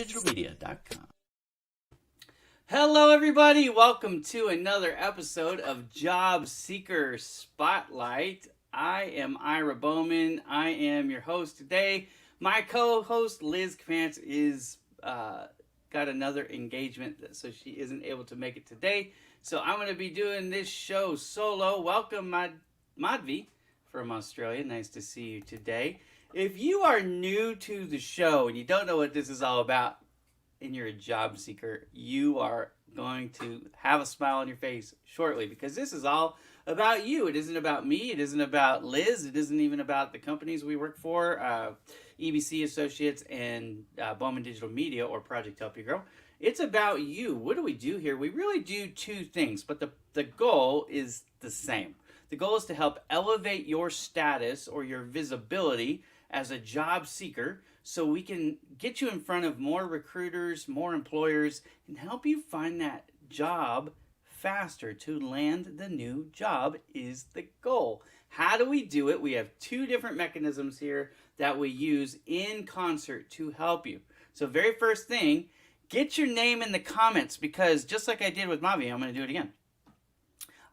BowmanDigitalMedia.com. Hello, everybody. Welcome to another episode of Job Seeker Spotlight. I am Ira Bowman. I am your host today. My co-host Liz Kmantz is got another engagement, so she isn't able to make it today. So I'm going to be doing this show solo. Welcome, Madhvi from Australia. Nice to see you today. If you are new to the show and you don't know what this is all about, and you're a job seeker, you are going to have a smile on your face shortly, because this is all about you. It isn't about me. It isn't about Liz. It isn't even about the companies we work for, EBC Associates and Bowman Digital Media or Project Help You Grow. It's about you. What do we do here? We really do two things, but the goal is the same. The goal is to help elevate your status or your visibility as a job seeker, so we can get you in front of more recruiters, more employers, and help you find that job faster. To land the new job is the goal. How do we do it? We have two different mechanisms here that we use in concert to help you. So very first thing, get your name in the comments, because just like I did with Mavi, I'm going to do it again.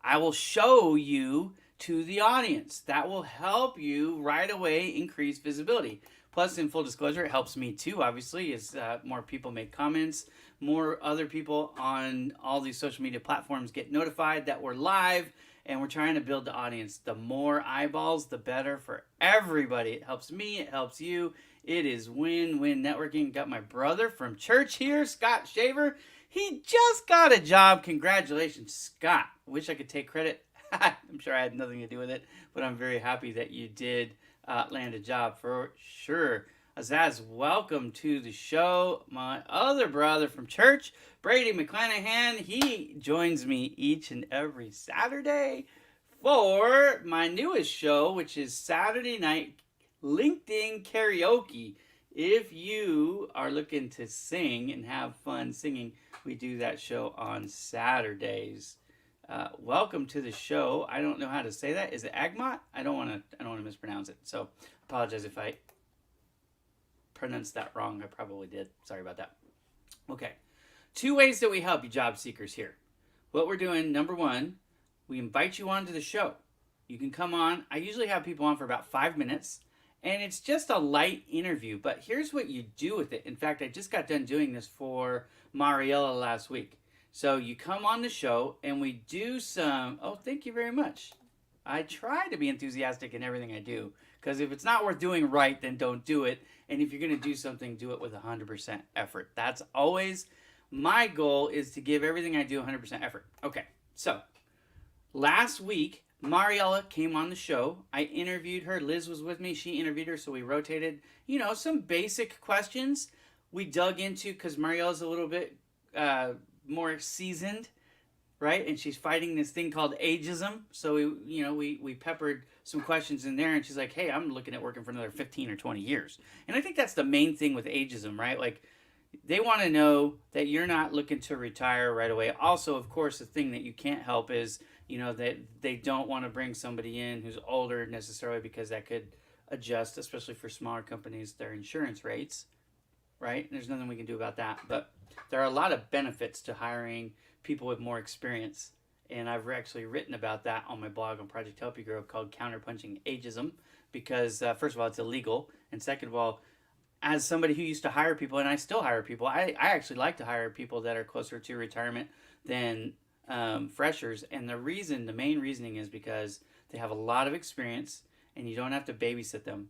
I will show you to the audience. That will help you right away increase visibility. Plus, in full disclosure, it helps me too, obviously, as more people make comments, more other people on all these social media platforms get notified that we're live, and we're trying to build the audience. The more eyeballs, the better for everybody. It helps me, it helps you. It is win-win networking. Got my brother from church here, Scott Shaver. He just got a job. Congratulations, Scott. Wish I could take credit. I'm sure I had nothing to do with it, but I'm very happy that you did land a job for sure. Azaz, welcome to the show. My other brother from church, Brady McClanahan, he joins me each and every Saturday for my newest show, which is Saturday Night LinkedIn Karaoke. If you are looking to sing and have fun singing, we do that show on Saturdays. Welcome to the show. I don't know how to say that. Is it Agmont? I don't want to mispronounce it. So apologize if I pronounced that wrong. I probably did. Sorry about that. Okay. Two ways that we help you job seekers here. What we're doing, number one, we invite you onto the show. You can come on. I usually have people on for about 5 minutes, and it's just a light interview. But here's what you do with it. In fact, I just got done doing this for Mariella last week. So you come on the show and we do some, oh, thank you very much. I try to be enthusiastic in everything I do, because if it's not worth doing right, then don't do it. And if you're going to do something, do it with 100% effort. That's always my goal, is to give everything I do 100% effort. Okay, so last week, Mariella came on the show. I interviewed her. Liz was with me. She interviewed her, so we rotated, some basic questions we dug into, because Mariella's a little bit more seasoned, right? And she's fighting this thing called ageism. So we peppered some questions in there, and she's like, hey, I'm looking at working for another 15 or 20 years. And I think that's the main thing with ageism, right? Like, they want to know that you're not looking to retire right away. Also, of course, the thing that you can't help is, that they don't want to bring somebody in who's older necessarily, because that could adjust, especially for smaller companies, their insurance rates, right? There's nothing we can do about that. But there are a lot of benefits to hiring people with more experience, and I've actually written about that on my blog on Project Help You Grow, called Counterpunching Ageism, because first of all, it's illegal, and second of all, as somebody who used to hire people, and I still hire people, I actually like to hire people that are closer to retirement than freshers, and the main reasoning is because they have a lot of experience, and you don't have to babysit them.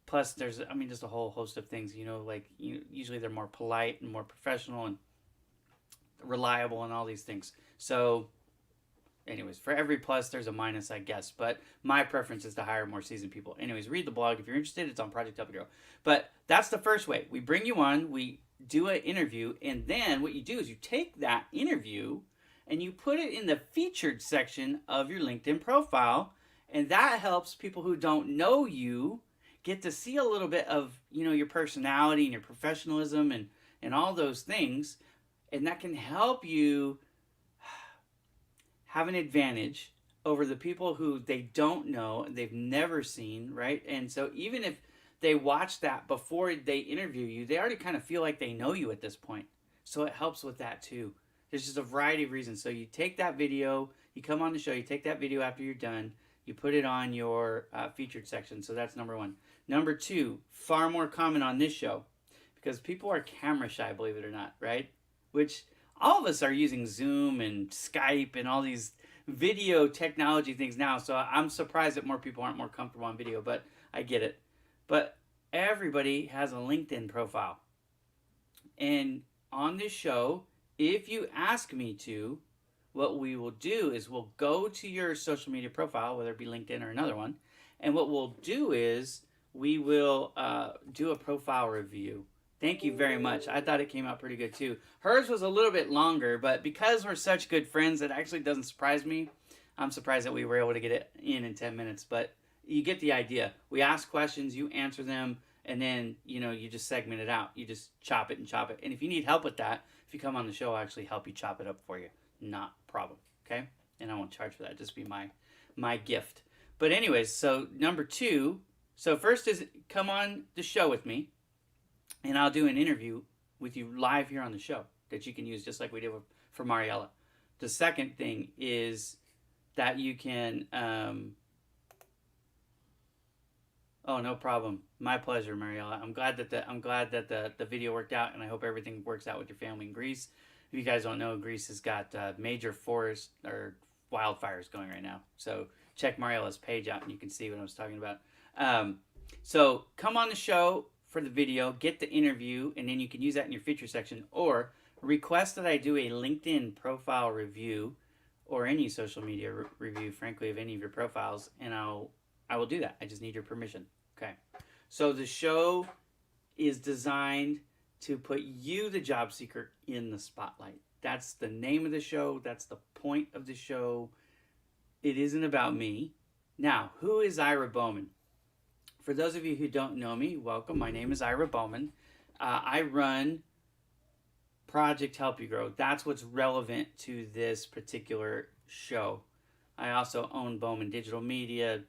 Plus, there's, just a whole host of things, usually they're more polite and more professional and reliable and all these things. So, anyways, for every plus, there's a minus, I guess. But my preference is to hire more seasoned people. Anyways, read the blog. If you're interested, it's on Project Help You Grow. But that's the first way. We bring you on, we do an interview, and then what you do is you take that interview and you put it in the featured section of your LinkedIn profile, and that helps people who don't know you get to see a little bit of, your personality and your professionalism and all those things. And that can help you have an advantage over the people who they don't know, they've never seen, right? And so even if they watch that before they interview you, they already kind of feel like they know you at this point. So it helps with that too. There's just a variety of reasons. So you take that video, you come on the show, you take that video after you're done, you put it on your featured section. So that's number one. Number two, far more common on this show, because people are camera shy, believe it or not, right? Which all of us are using Zoom and Skype and all these video technology things now. So I'm surprised that more people aren't more comfortable on video, but I get it. But everybody has a LinkedIn profile. And on this show, if you ask me to, what we will do is we'll go to your social media profile, whether it be LinkedIn or another one, and what we'll do is we will do a profile review. Thank you very much. I thought it came out pretty good too. Hers was a little bit longer, but because we're such good friends, it actually doesn't surprise me. I'm surprised that we were able to get it in 10 minutes, but you get the idea. We ask questions, you answer them, and then, you just segment it out. You just chop it and chop it. And if you need help with that, if you come on the show, I'll actually help you chop it up for you. Not a problem, okay? And I won't charge for that. Just be my gift. But anyways, so number two, so first is come on the show with me, and I'll do an interview with you live here on the show that you can use just like we did for Mariella. The second thing is that you can... Oh, no problem. My pleasure, Mariella. I'm glad that the video worked out, and I hope everything works out with your family in Greece. If you guys don't know, Greece has got major forest or wildfires going right now. So check Mariella's page out, and you can see what I was talking about. So come on the show for the video, get the interview, and then you can use that in your feature section, or request that I do a LinkedIn profile review or any social media review, frankly, of any of your profiles, and I will do that. I just need your permission. Okay. So the show is designed to put you, the job seeker, in the spotlight. That's the name of the show. That's the point of the show. It isn't about me. Now, who is Ira Bowman? For those of you who don't know me, welcome. My name is Ira Bowman. I run Project Help You Grow. That's what's relevant to this particular show. I also own Bowman Digital Media.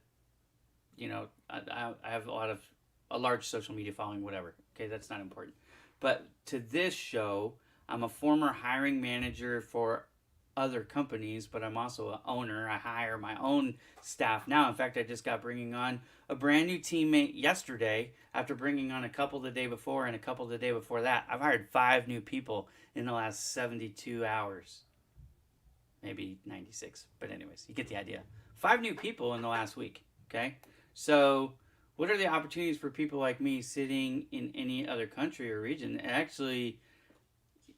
I have a large social media following, whatever. Okay, that's not important. But to this show, I'm a former hiring manager for other companies, but I'm also an owner. I hire my own staff now. In fact, I just got bringing on a brand new teammate yesterday after bringing on a couple the day before and a couple the day before that. I've hired 5 new people in the last 72 hours. Maybe 96, but anyways, you get the idea. 5 new people in the last week, okay? So what are the opportunities for people like me sitting in any other country or region? Actually,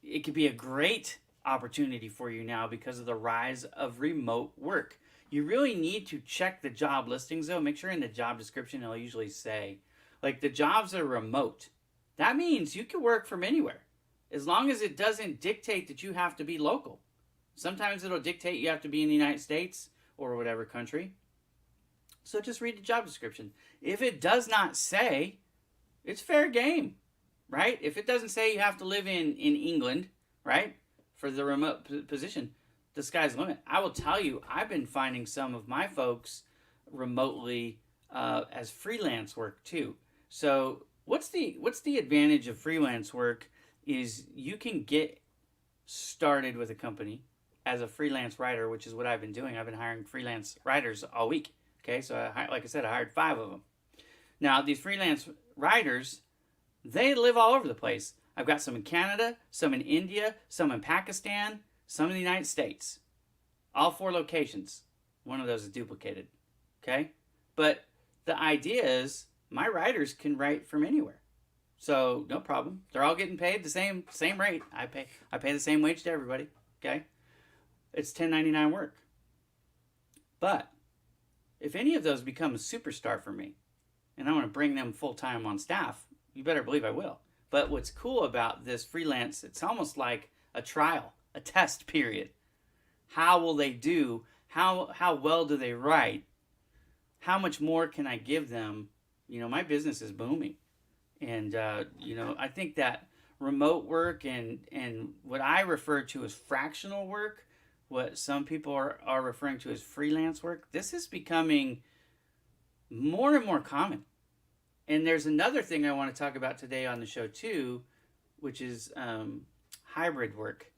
it could be a great opportunity for you now because of the rise of remote work. You really need to check the job listings though. Make sure in the job description it'll usually say, like, the jobs are remote. That means you can work from anywhere as long as it doesn't dictate that you have to be local. Sometimes it'll dictate you have to be in the United States or whatever country. So just read the job description. If it does not say, it's fair game, right? If it doesn't say you have to live in England, right, for the remote position, the sky's the limit. I will tell you, I've been finding some of my folks remotely as freelance work too. So what's the advantage of freelance work is you can get started with a company as a freelance writer, which is what I've been doing. I've been hiring freelance writers all week. Okay, so like I said, I hired 5 of them. Now, these freelance writers, they live all over the place. I've got some in Canada, some in India, some in Pakistan, some in the United States. All 4 locations. One of those is duplicated. Okay? But the idea is my writers can write from anywhere. So, no problem. They're all getting paid the same rate. I pay the same wage to everybody. Okay? It's 1099 work. But if any of those become a superstar for me, and I want to bring them full-time on staff, you better believe I will. But what's cool about this freelance, it's almost like a trial, a test period. How will they do? How well do they write? How much more can I give them? My business is booming. And, I think that remote work and what I refer to as fractional work, what some people are referring to as freelance work, this is becoming more and more common. And there's another thing I want to talk about today on the show too, which is hybrid work.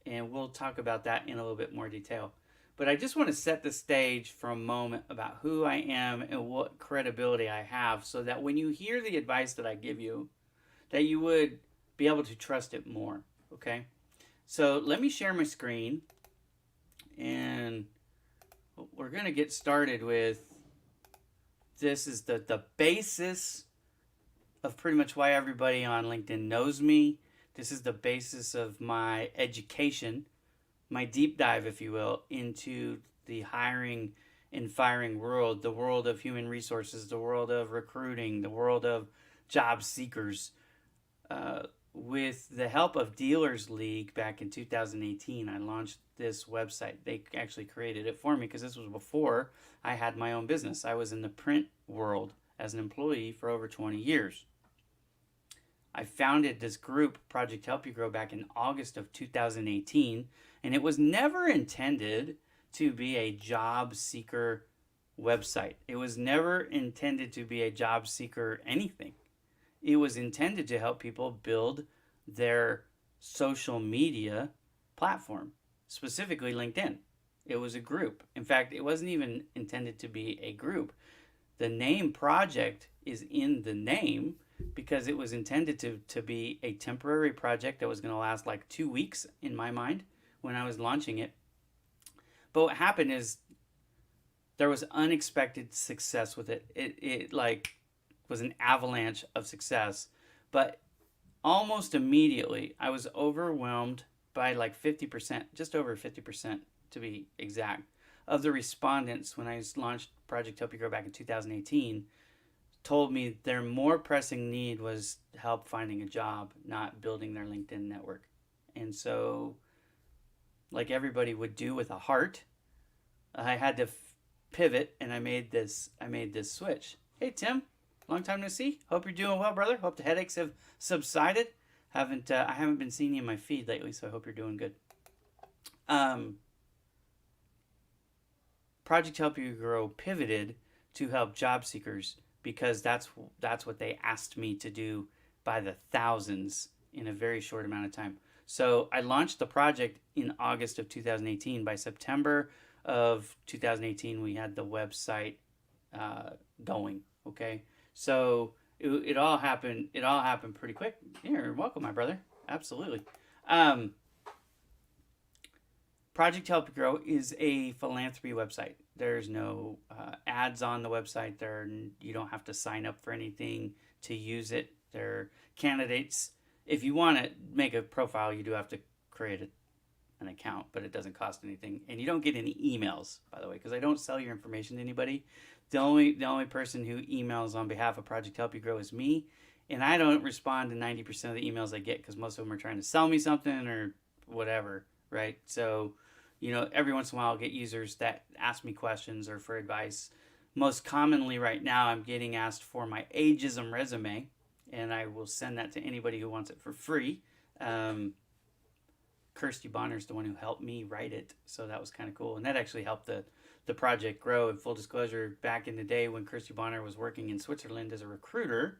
And we'll talk about that in a little bit more detail. But I just want to set the stage for a moment about who I am and what credibility I have so that when you hear the advice that I give you, that you would be able to trust it more. Okay? So let me share my screen, and we're going to get started with this is the basis of pretty much why everybody on LinkedIn knows me. This is the basis of my education, my deep dive, if you will, into the hiring and firing world, the world of human resources, the world of recruiting, the world of job seekers. With the help of Dealers League back in 2018, I launched this website. They actually created it for me because this was before I had my own business. I was in the print world as an employee for over 20 years. I founded this group, Project Help You Grow, back in August of 2018, and it was never intended to be a job seeker website. It was never intended to be a job seeker anything. It was intended to help people build their social media platform, specifically LinkedIn. It was a group. In fact, it wasn't even intended to be a group. The name project is in the name because it was intended to be a temporary project that was going to last like 2 weeks in my mind when I was launching it. But what happened is there was unexpected success with it. It like was an avalanche of success, but almost immediately I was overwhelmed by like 50%, just over 50% to be exact, of the respondents when I launched Project Help You Grow back in 2018 told me their more pressing need was help finding a job, not building their LinkedIn network. And so, like everybody would do with a heart, I had to pivot, and I made this switch. Hey Tim, long time no see. Hope you're doing well, brother. Hope the headaches have subsided. I haven't been seeing you in my feed lately, so I hope you're doing good. Project Help You Grow pivoted to help job seekers because that's what they asked me to do by the thousands in a very short amount of time. So I launched the project in August of 2018. By September of 2018, we had the website going. Okay, so it all happened. It all happened pretty quick. You're welcome, my brother. Absolutely. Project Help You Grow is a philanthropy website. There's no ads on the website. You don't have to sign up for anything to use it. There are candidates. If you want to make a profile, you do have to create an account, but it doesn't cost anything. And you don't get any emails, by the way, because I don't sell your information to anybody. The only person who emails on behalf of Project Help You Grow is me, and I don't respond to 90% of the emails I get because most of them are trying to sell me something or whatever, right? So, every once in a while I'll get users that ask me questions or for advice. Most commonly right now I'm getting asked for my ageism resume, and I will send that to anybody who wants it for free. Kirsty Bonner's the one who helped me write it, so that was kind of cool. And that actually helped the project grow. In full disclosure, back in the day when Kirsty Bonner was working in Switzerland as a recruiter,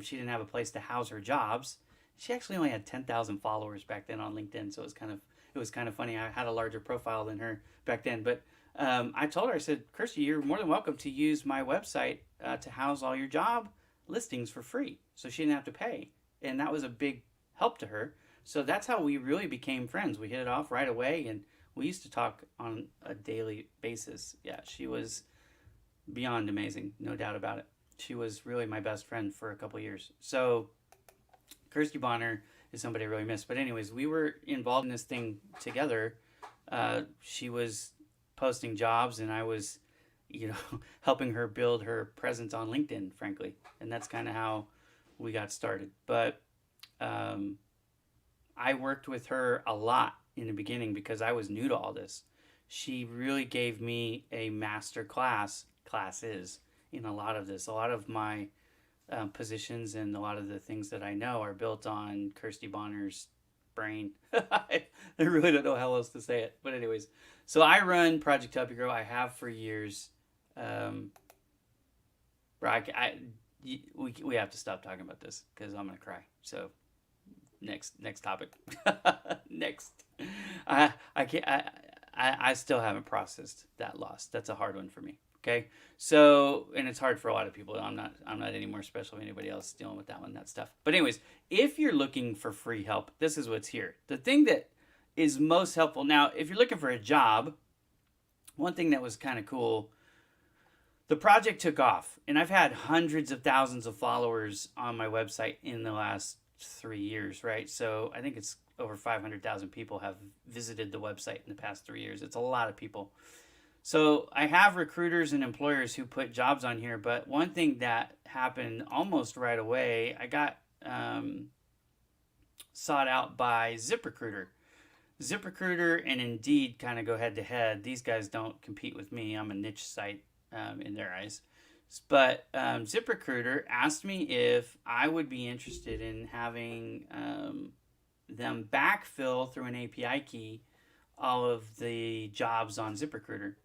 she didn't have a place to house her jobs. She actually only had 10,000 followers back then on LinkedIn, so it was kind of funny. I had a larger profile than her back then, but I told her, I said, Kirsty, you're more than welcome to use my website to house all your job listings for free, so she didn't have to pay, and that was a big help to her. So that's how we really became friends. We hit it off right away, and we used to talk on a daily basis. Yeah, she was beyond amazing, no doubt about it. She was really my best friend for a couple years. So Kirsty Bonner is somebody I really miss. But anyways, we were involved in this thing together. She was posting jobs, and I was, helping her build her presence on LinkedIn, frankly. And that's kind of how we got started. But I worked with her a lot in the beginning because I was new to all this. She really gave me a master classes in a lot of this. A lot of my positions and a lot of the things that I know are built on Kirsty Bonner's brain. I really don't know how else to say it. But anyways, so I run Project Help You Grow. I have for years. we have to stop talking about this because I'm gonna cry. So next topic. Next. I can't. I still haven't processed that loss. That's a hard one for me. Okay. So, and it's hard for a lot of people. I'm not any more special than anybody else dealing with that stuff. But anyways, if you're looking for free help, this is what's here. The thing that is most helpful now, if you're looking for a job, one thing that was kind of cool, the project took off, and I've had hundreds of thousands of followers on my website in the last 3 years, right? So I think it's over 500,000 people have visited the website in the past 3 years. It's a lot of people. So I have recruiters and employers who put jobs on here, but one thing that happened almost right away, I got sought out by ZipRecruiter. ZipRecruiter and Indeed kind of go head to head. These guys don't compete with me. I'm a niche site in their eyes. But ZipRecruiter asked me if I would be interested in having them backfill through an API key all of the jobs on ZipRecruiter.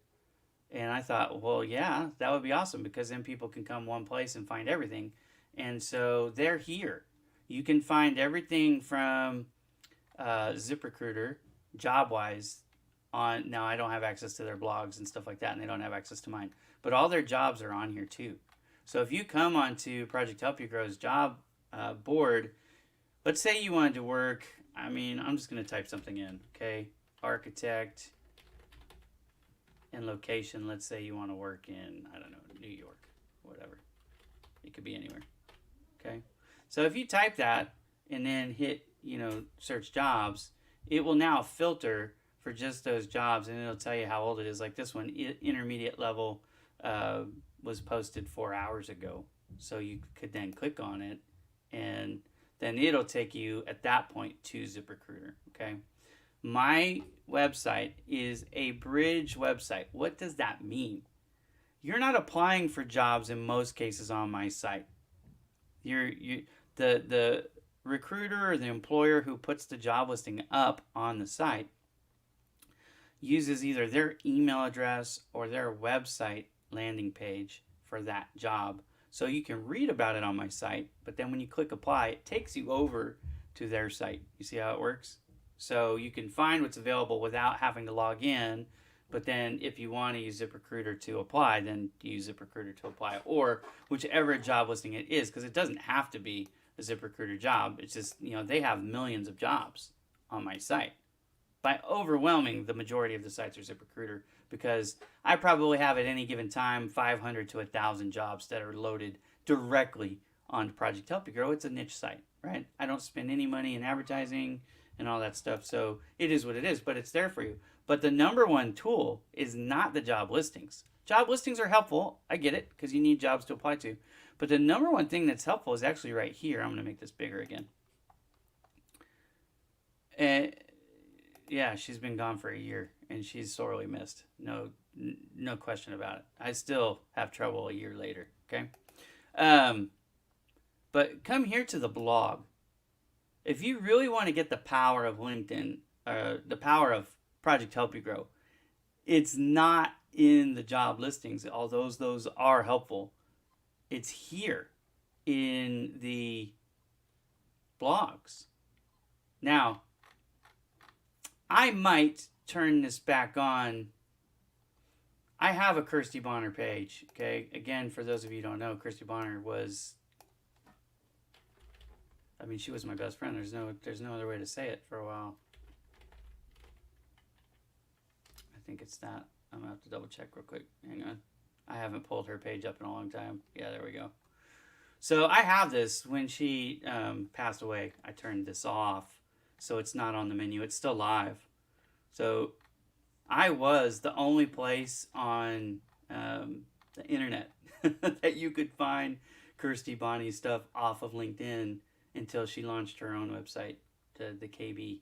And I thought, well, yeah, that would be awesome because then people can come one place and find everything. And so they're here. You can find everything from ZipRecruiter, job-wise, on. Now, I don't have access to their blogs and stuff like that, and they don't have access to mine. But all their jobs are on here, too. So if you come onto Project Help You Grow's job board, let's say you wanted to work, I'm just going to type something in, okay? Architect and location. Let's say you want to work in, I don't know, New York, whatever. It could be anywhere, okay? So if you type that and then hit, search jobs, it will now filter for just those jobs, and it'll tell you how old it is. Like this one, intermediate level, was posted 4 hours ago. So you could then click on it, and then it'll take you at that point to ZipRecruiter, okay? My website is a bridge website. What does that mean? You're not applying for jobs in most cases on my site. The recruiter or the employer who puts the job listing up on the site uses either their email address or their website landing page for that job. So you can read about it on my site, but then when you click apply, it takes you over to their site. You see how it works? So you can find what's available without having to log in, but then if you want to use ZipRecruiter to apply, then use ZipRecruiter to apply, or whichever job listing it is, because it doesn't have to be a ZipRecruiter job. It's just, they have millions of jobs on my site. By overwhelming, the majority of the sites are ZipRecruiter, because I probably have at any given time 500 to 1,000 jobs that are loaded directly onto Project Help You Grow. It's a niche site, right? I don't spend any money in advertising and all that stuff, so it is what it is, but it's there for you. But the number one tool is not the job listings. Job listings are helpful. I get it, because you need jobs to apply to. But the number one thing that's helpful is actually right here. I'm going to make this bigger again. And yeah, she's been gone for a year, and she's sorely missed. No question about it. I still have trouble a year later, okay? But come here to the blog. If you really want to get the power of LinkedIn, the power of Project Help You Grow, it's not in the job listings, although those are helpful. It's here in the blogs. Now, I might turn this back on. I have a Kirsty Bonner page, okay? Again, for those of you who don't know, Kirsty Bonner was, she was my best friend. There's no other way to say it for a while. I think it's that. I'm going to have to double check real quick. Hang on. I haven't pulled her page up in a long time. Yeah, there we go. So I have this. When she passed away, I turned this off, so it's not on the menu. It's still live. So I was the only place on the internet that you could find Kirsty Bonnie's stuff off of LinkedIn until she launched her own website, the KB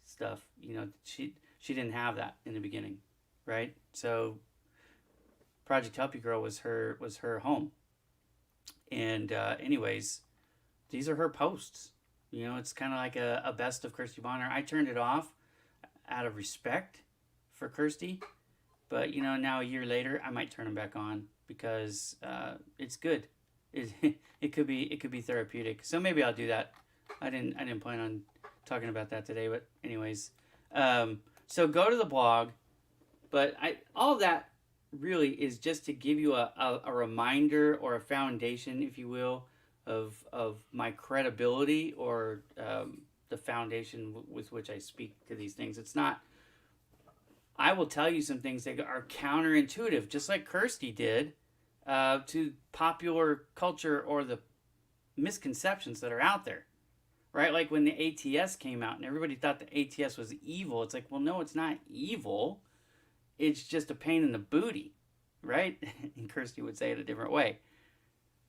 stuff. She didn't have that in the beginning, right? So Project Help You Grow was her home. And anyways, these are her posts. It's kind of like a best of Kirsty Bonner. I turned it off out of respect for Kirsty, but now a year later, I might turn them back on because it's good. it could be therapeutic. So maybe I'll do that. I didn't plan on talking about that today, but anyways, so go to the blog. But all that really is just to give you a reminder or a foundation, if you will, of my credibility or the foundation with which I speak to these things. It's not. I will tell you some things that are counterintuitive, just like Kirsty did, to popular culture or the misconceptions that are out there, right? Like when the ATS came out and everybody thought the ATS was evil. It's like, well, no, it's not evil. It's just a pain in the booty, right? And Kirsty would say it a different way.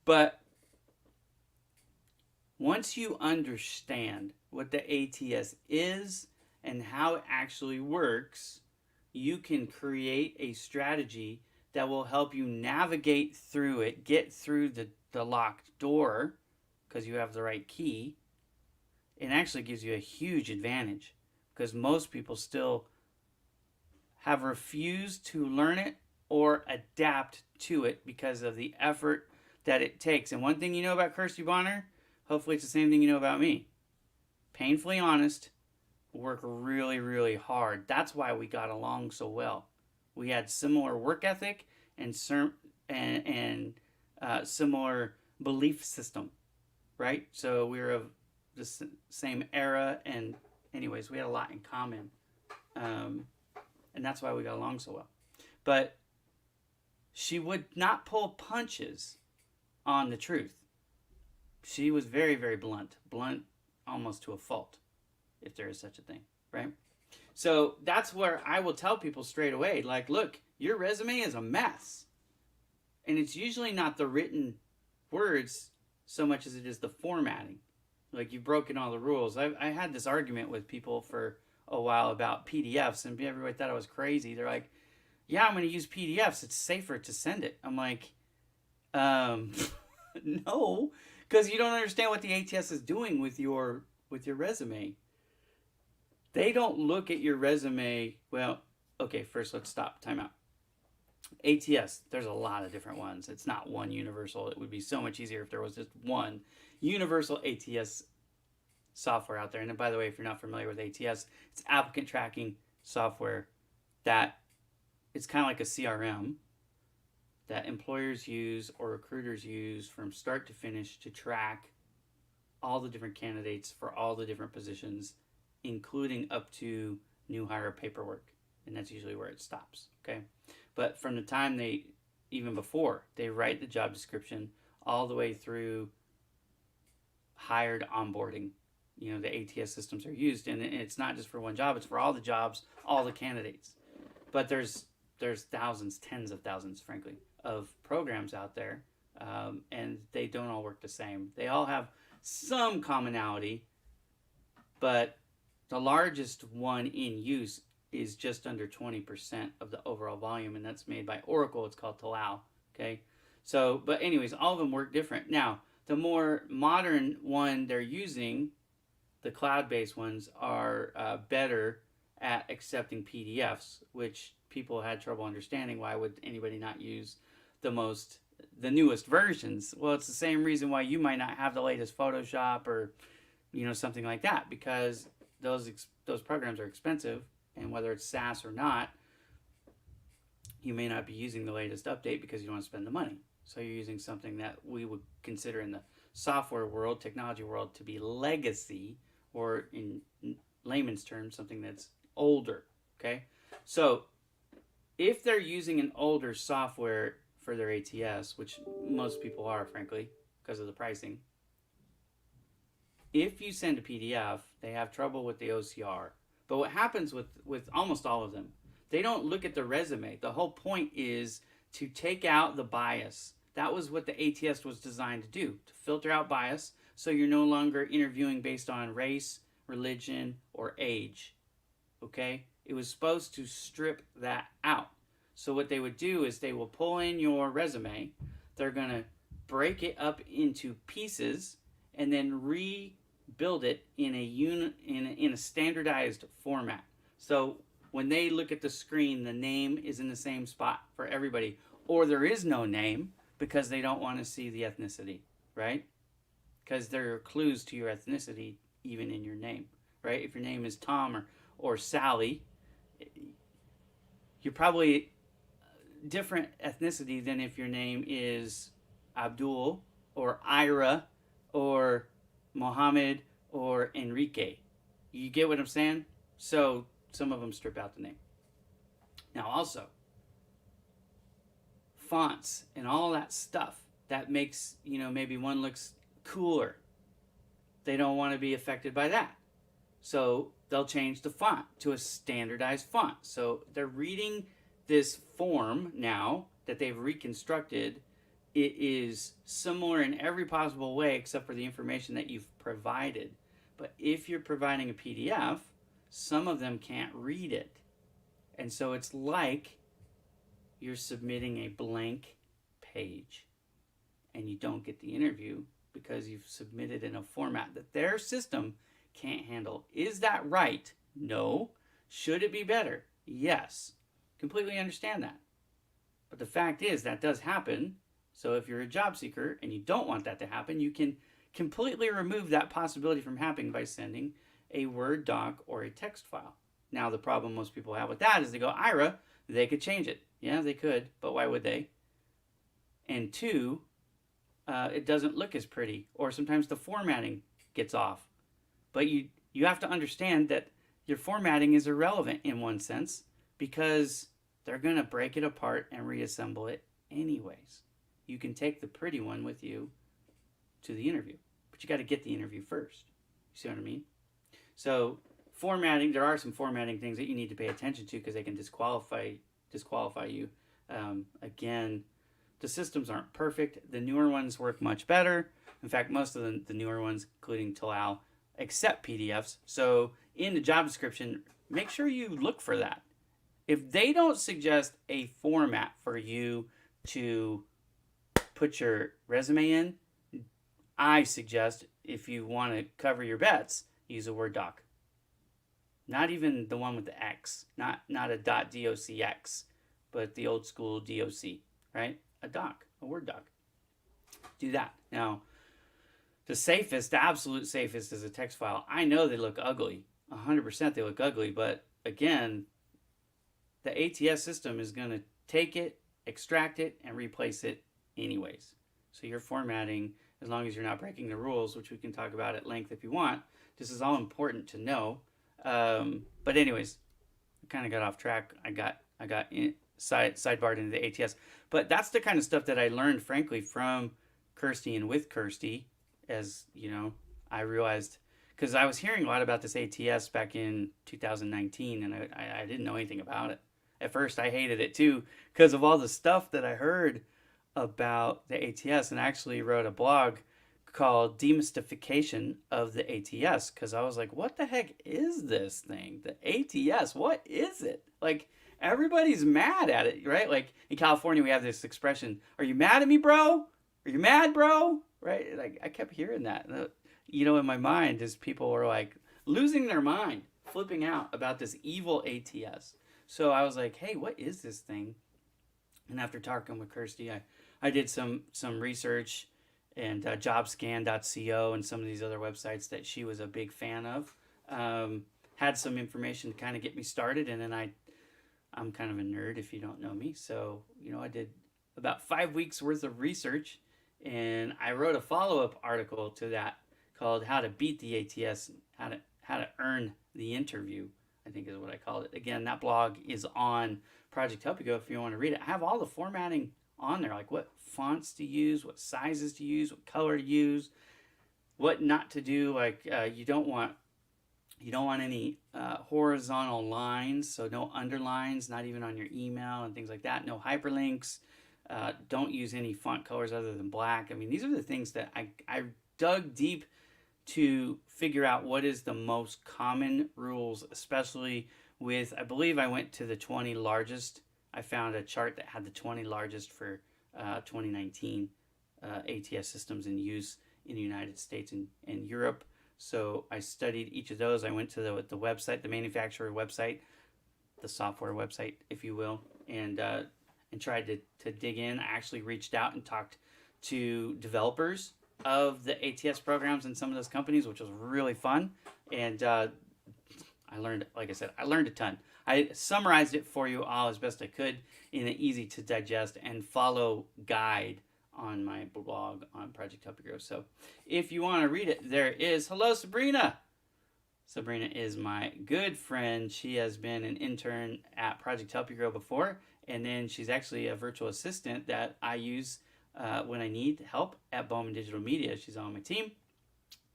But once you understand what the ATS is and how it actually works, you can create a strategy that will help you navigate through it, get through the locked door because you have the right key. It actually gives you a huge advantage because most people still have refused to learn it or adapt to it because of the effort that it takes. And one thing you know about Kirsty Bonner, hopefully it's the same thing you know about me. Painfully honest, work really, really hard. That's why we got along so well. We had similar work ethic and similar belief system, right? So we were of the same era, and anyways, we had a lot in common. And that's why we got along so well. But she would not pull punches on the truth. She was very, very blunt almost to a fault, if there is such a thing, right? So that's where I will tell people straight away, like, look, your resume is a mess. And it's usually not the written words so much as it is the formatting. Like, you've broken all the rules. I had this argument with people for a while about PDFs, and everybody thought I was crazy. They're like, yeah, I'm going to use PDFs. It's safer to send it. I'm like, no, because you don't understand what the ATS is doing with your resume. They don't look at your resume. Well, okay, first let's stop. Time out. ATS, there's a lot of different ones. It's not one universal. It would be so much easier if there was just one universal ATS software out there. And by the way, if you're not familiar with ATS, it's applicant tracking software that it's kind of like a CRM that employers use or recruiters use from start to finish to track all the different candidates for all the different positions, including up to new hire paperwork. And that's usually where it stops, okay? But from the time even before they write the job description all the way through hired onboarding, the ATS systems are used. And it's not just for one job, it's for all the jobs, all the candidates. But there's thousands, tens of thousands, frankly, of programs out there, and they don't all work the same. They all have some commonality, but the largest one in use is just under 20% of the overall volume, and that's made by Oracle. It's called Talal, okay? So, but anyways, all of them work different. Now, the more modern one they're using, the cloud-based ones, are better at accepting PDFs, which people had trouble understanding. Why would anybody not use the newest versions? Well, it's the same reason why you might not have the latest Photoshop or something like that, because those programs are expensive, and whether it's SaaS or not, you may not be using the latest update because you don't want to spend the money. So you're using something that we would consider in the software world, technology world, to be legacy, or in layman's terms, something that's older, okay? So if they're using an older software for their ATS, which most people are, frankly, because of the pricing, if you send a PDF, they have trouble with the OCR. But what happens with almost all of them, they don't look at the resume. The whole point is to take out the bias. That was what the ATS was designed to do, to filter out bias, so you're no longer interviewing based on race, religion, or age. Okay? It was supposed to strip that out. So what they would do is they will pull in your resume, they're going to break it up into pieces, and then rebuild it in a standardized format. So when they look at the screen, the name is in the same spot for everybody, or there is no name, because they don't want to see the ethnicity, right? Because there are clues to your ethnicity even in your name, right? If your name is Tom or Sally, you're probably different ethnicity than if your name is Abdul or Ira or Mohammed or Enrique. You get what I'm saying? So some of them strip out the name. Now also, fonts and all that stuff that makes, maybe one looks cooler. They don't want to be affected by that. So they'll change the font to a standardized font. So they're reading this form now that they've reconstructed. It is similar in every possible way except for the information that you've provided. But if you're providing a PDF, some of them can't read it. And so it's like you're submitting a blank page and you don't get the interview because you've submitted in a format that their system can't handle. Is that right? No. Should it be better? Yes. Completely understand that. But the fact is that does happen. So if you're a job seeker and you don't want that to happen, you can completely remove that possibility from happening by sending a Word doc or a text file. Now the problem most people have with that is they go, Ira, they could change it. Yeah, they could, but why would they? And two, it doesn't look as pretty, or sometimes the formatting gets off. But you have to understand that your formatting is irrelevant in one sense because they're going to break it apart and reassemble it anyways. You can take the pretty one with you to the interview, but you got to get the interview first. You see what I mean? So formatting, there are some formatting things that you need to pay attention to because they can disqualify you. Again, the systems aren't perfect. The newer ones work much better. In fact, most of the newer ones, including Talal, accept PDFs. So in the job description, make sure you look for that. If they don't suggest a format for you to put your resume in, I suggest if you want to cover your bets, use a Word doc. Not even the one with the X, not a .docx, but the old school DOC, right? A Word doc. Do that. Now, the absolute safest is a text file. I know they look ugly. 100% they look ugly, but again, the ATS system is going to take it, extract it, and replace it anyways. So your formatting, as long as you're not breaking the rules, which we can talk about at length if you want, this is all important to know. But anyways, I kind of got off track. I got sidebarred into the ATS. But that's the kind of stuff that I learned, frankly, from Kirsty and with Kirsty, as, I realized, because I was hearing a lot about this ATS back in 2019, and I didn't know anything about it. At first, I hated it too, because of all the stuff that I heard about the ATS, and I actually wrote a blog called Demystification of the ATS, because I was like, what the heck is this thing? The ATS, what is it? Like, everybody's mad at it, right? Like, in California, we have this expression, are you mad at me, bro? Are you mad, bro? Right? Like, I kept hearing that. In my mind, as people were like losing their mind, flipping out about this evil ATS. So I was like, hey, what is this thing? And after talking with Kirsty, I did some research, and jobscan.co and some of these other websites that she was a big fan of. Had some information to kind of get me started, and then I'm kind of a nerd if you don't know me. So, I did about 5 weeks worth of research, and I wrote a follow-up article to that called How to Beat the ATS, how to earn the interview, I think is what I called it. Again, that blog is on Project Help You Go if you want to read it. I have all the formatting on there, like what fonts to use, what sizes to use, what color to use, what not to do. Like you don't want any horizontal lines, so no underlines, not even on your email and things like that. No hyperlinks. Don't use any font colors other than black. I mean, these are the things that I dug deep to figure out what is the most common rules, especially with, I believe I went to the 20 largest. I found a chart that had the 20 largest for 2019 ATS systems in use in the United States and Europe. So I studied each of those. I went to the website, the manufacturer website, the software website, if you will, and and tried to dig in. I actually reached out and talked to developers of the ATS programs in some of those companies, which was really fun. And I learned, like I said, I learned a ton. I summarized it for you all as best I could in an easy to digest and follow guide on my blog on Project Help You Grow. So if you want to read it, there is. Hello, Sabrina. Sabrina is my good friend. She has been an intern at Project Help You Grow before, and then she's actually a virtual assistant that I use when I need help at Bowman Digital Media. She's on my team.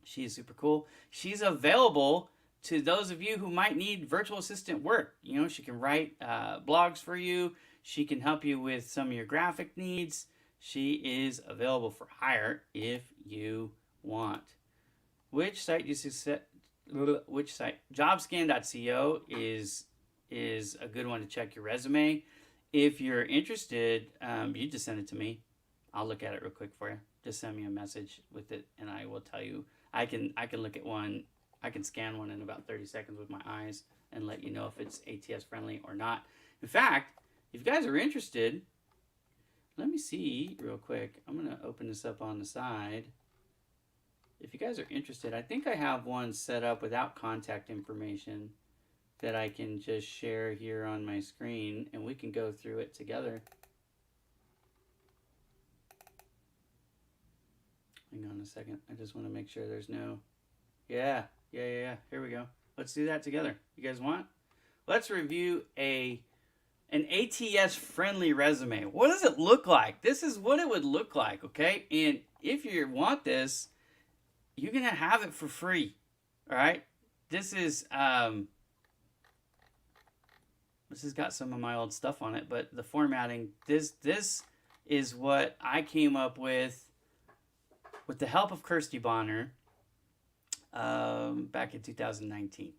She is super cool. She's available to those of you who might need virtual assistant work. You know, she can write blogs for you. She can help you with some of your graphic needs. She is available for hire if you want. Which site do you success? Which site? Jobscan.co is a good one to check your resume. If you're interested, you just send it to me. I'll look at it real quick for you. Just send me a message with it, and I will tell you. I can look at one. I can scan one in about 30 seconds with my eyes and let you know if it's ATS friendly or not. In fact, if you guys are interested, let me see real quick. I'm going to open this up on the side. If you guys are interested, I think I have one set up without contact information that I can just share here on my screen, and we can go through it together. Hang on a second. I just want to make sure there's no... Yeah. Here we go. Let's do that together. You guys want? Let's review an ATS-friendly resume. What does it look like? This is what it would look like, okay? And if you want this, you're going to have it for free, all right? This has got some of my old stuff on it, but the formatting, this is what I came up with the help of Kirsty Bonner back in 2019,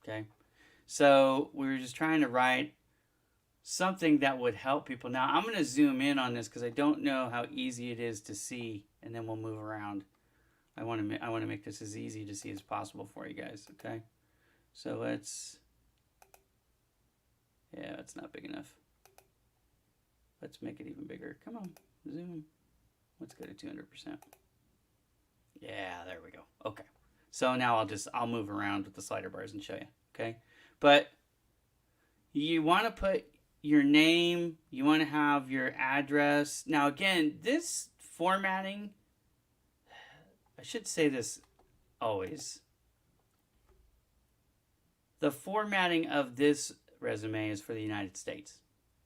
okay? So we were just trying to write something that would help people. Now, I'm going to zoom in on this because I don't know how easy it is to see, and then we'll move around. I want to make this as easy to see as possible for you guys, okay? So let's... Yeah, it's not big enough. Let's make it even bigger. Come on, zoom. Let's go to 200%. Yeah, there we go. Okay. So now I'll move around with the slider bars and show you, okay? But you want to put your name, you want to have your address. Now again, this formatting, I should say this always. The formatting of this resume is for the United States.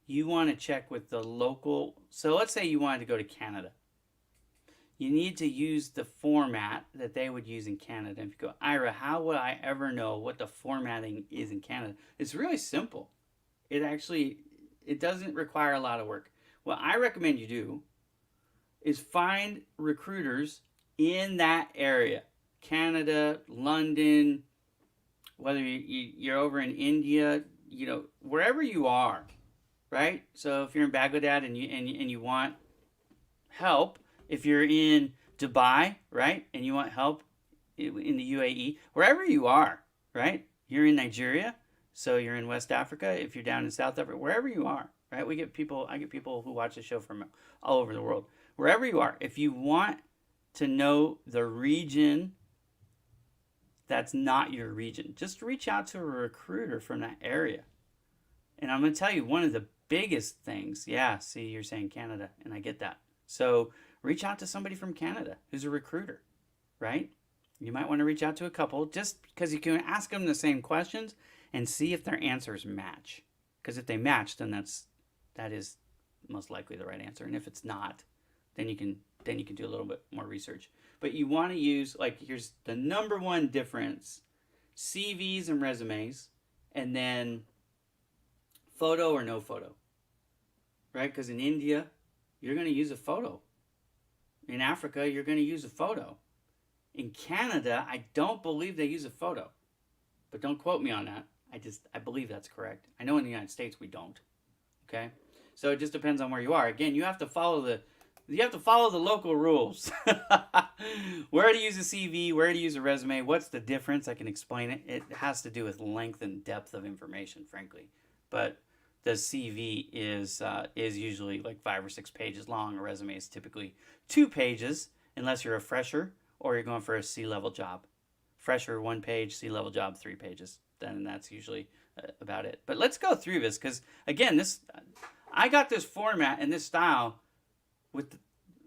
You want to check with the local. So let's say you wanted to go to Canada. You need to use the format that they would use in Canada. If you go, Ira, how would I ever know what the formatting is in Canada? It's really simple. It doesn't require a lot of work. What I recommend you do is find recruiters in that area. Canada, London, whether you're over in India, you know, wherever you are, right? So if you're in Baghdad and you want help, if you're in Dubai, right, and you want help in the UAE, wherever you are, right? You're in Nigeria, so you're in West Africa. If you're down in South Africa, wherever you are, right? I get people who watch the show from all over the world. Wherever you are, if you want to know the region that's not your region, just reach out to a recruiter from that area. And I'm going to tell you one of the biggest things. Yeah, see, you're saying Canada, and I get that. So reach out to somebody from Canada who's a recruiter, right? You might want to reach out to a couple just because you can ask them the same questions and see if their answers match. Because if they match, then that is most likely the right answer. And if it's not, then you can do a little bit more research. But you want to use, like, here's the number one difference: CVs and resumes, and then photo or no photo, right? Because in India, you're going to use a photo. In Africa, you're going to use a photo. In Canada, I don't believe they use a photo, but don't quote me on that. I believe that's correct. I know in the United States we don't. Okay, so it just depends on where you are. Again, you have to follow the local rules. Where to use a CV, where to use a resume, what's the difference? I can explain it. It has to do with length and depth of information, frankly. But the CV is usually like 5 or 6 pages long. A resume is typically 2 pages, unless you're a fresher or you're going for a C-level job. Fresher 1 page, C-level job 3 pages. Then that's usually about it. But let's go through this because again, I got this format and this style with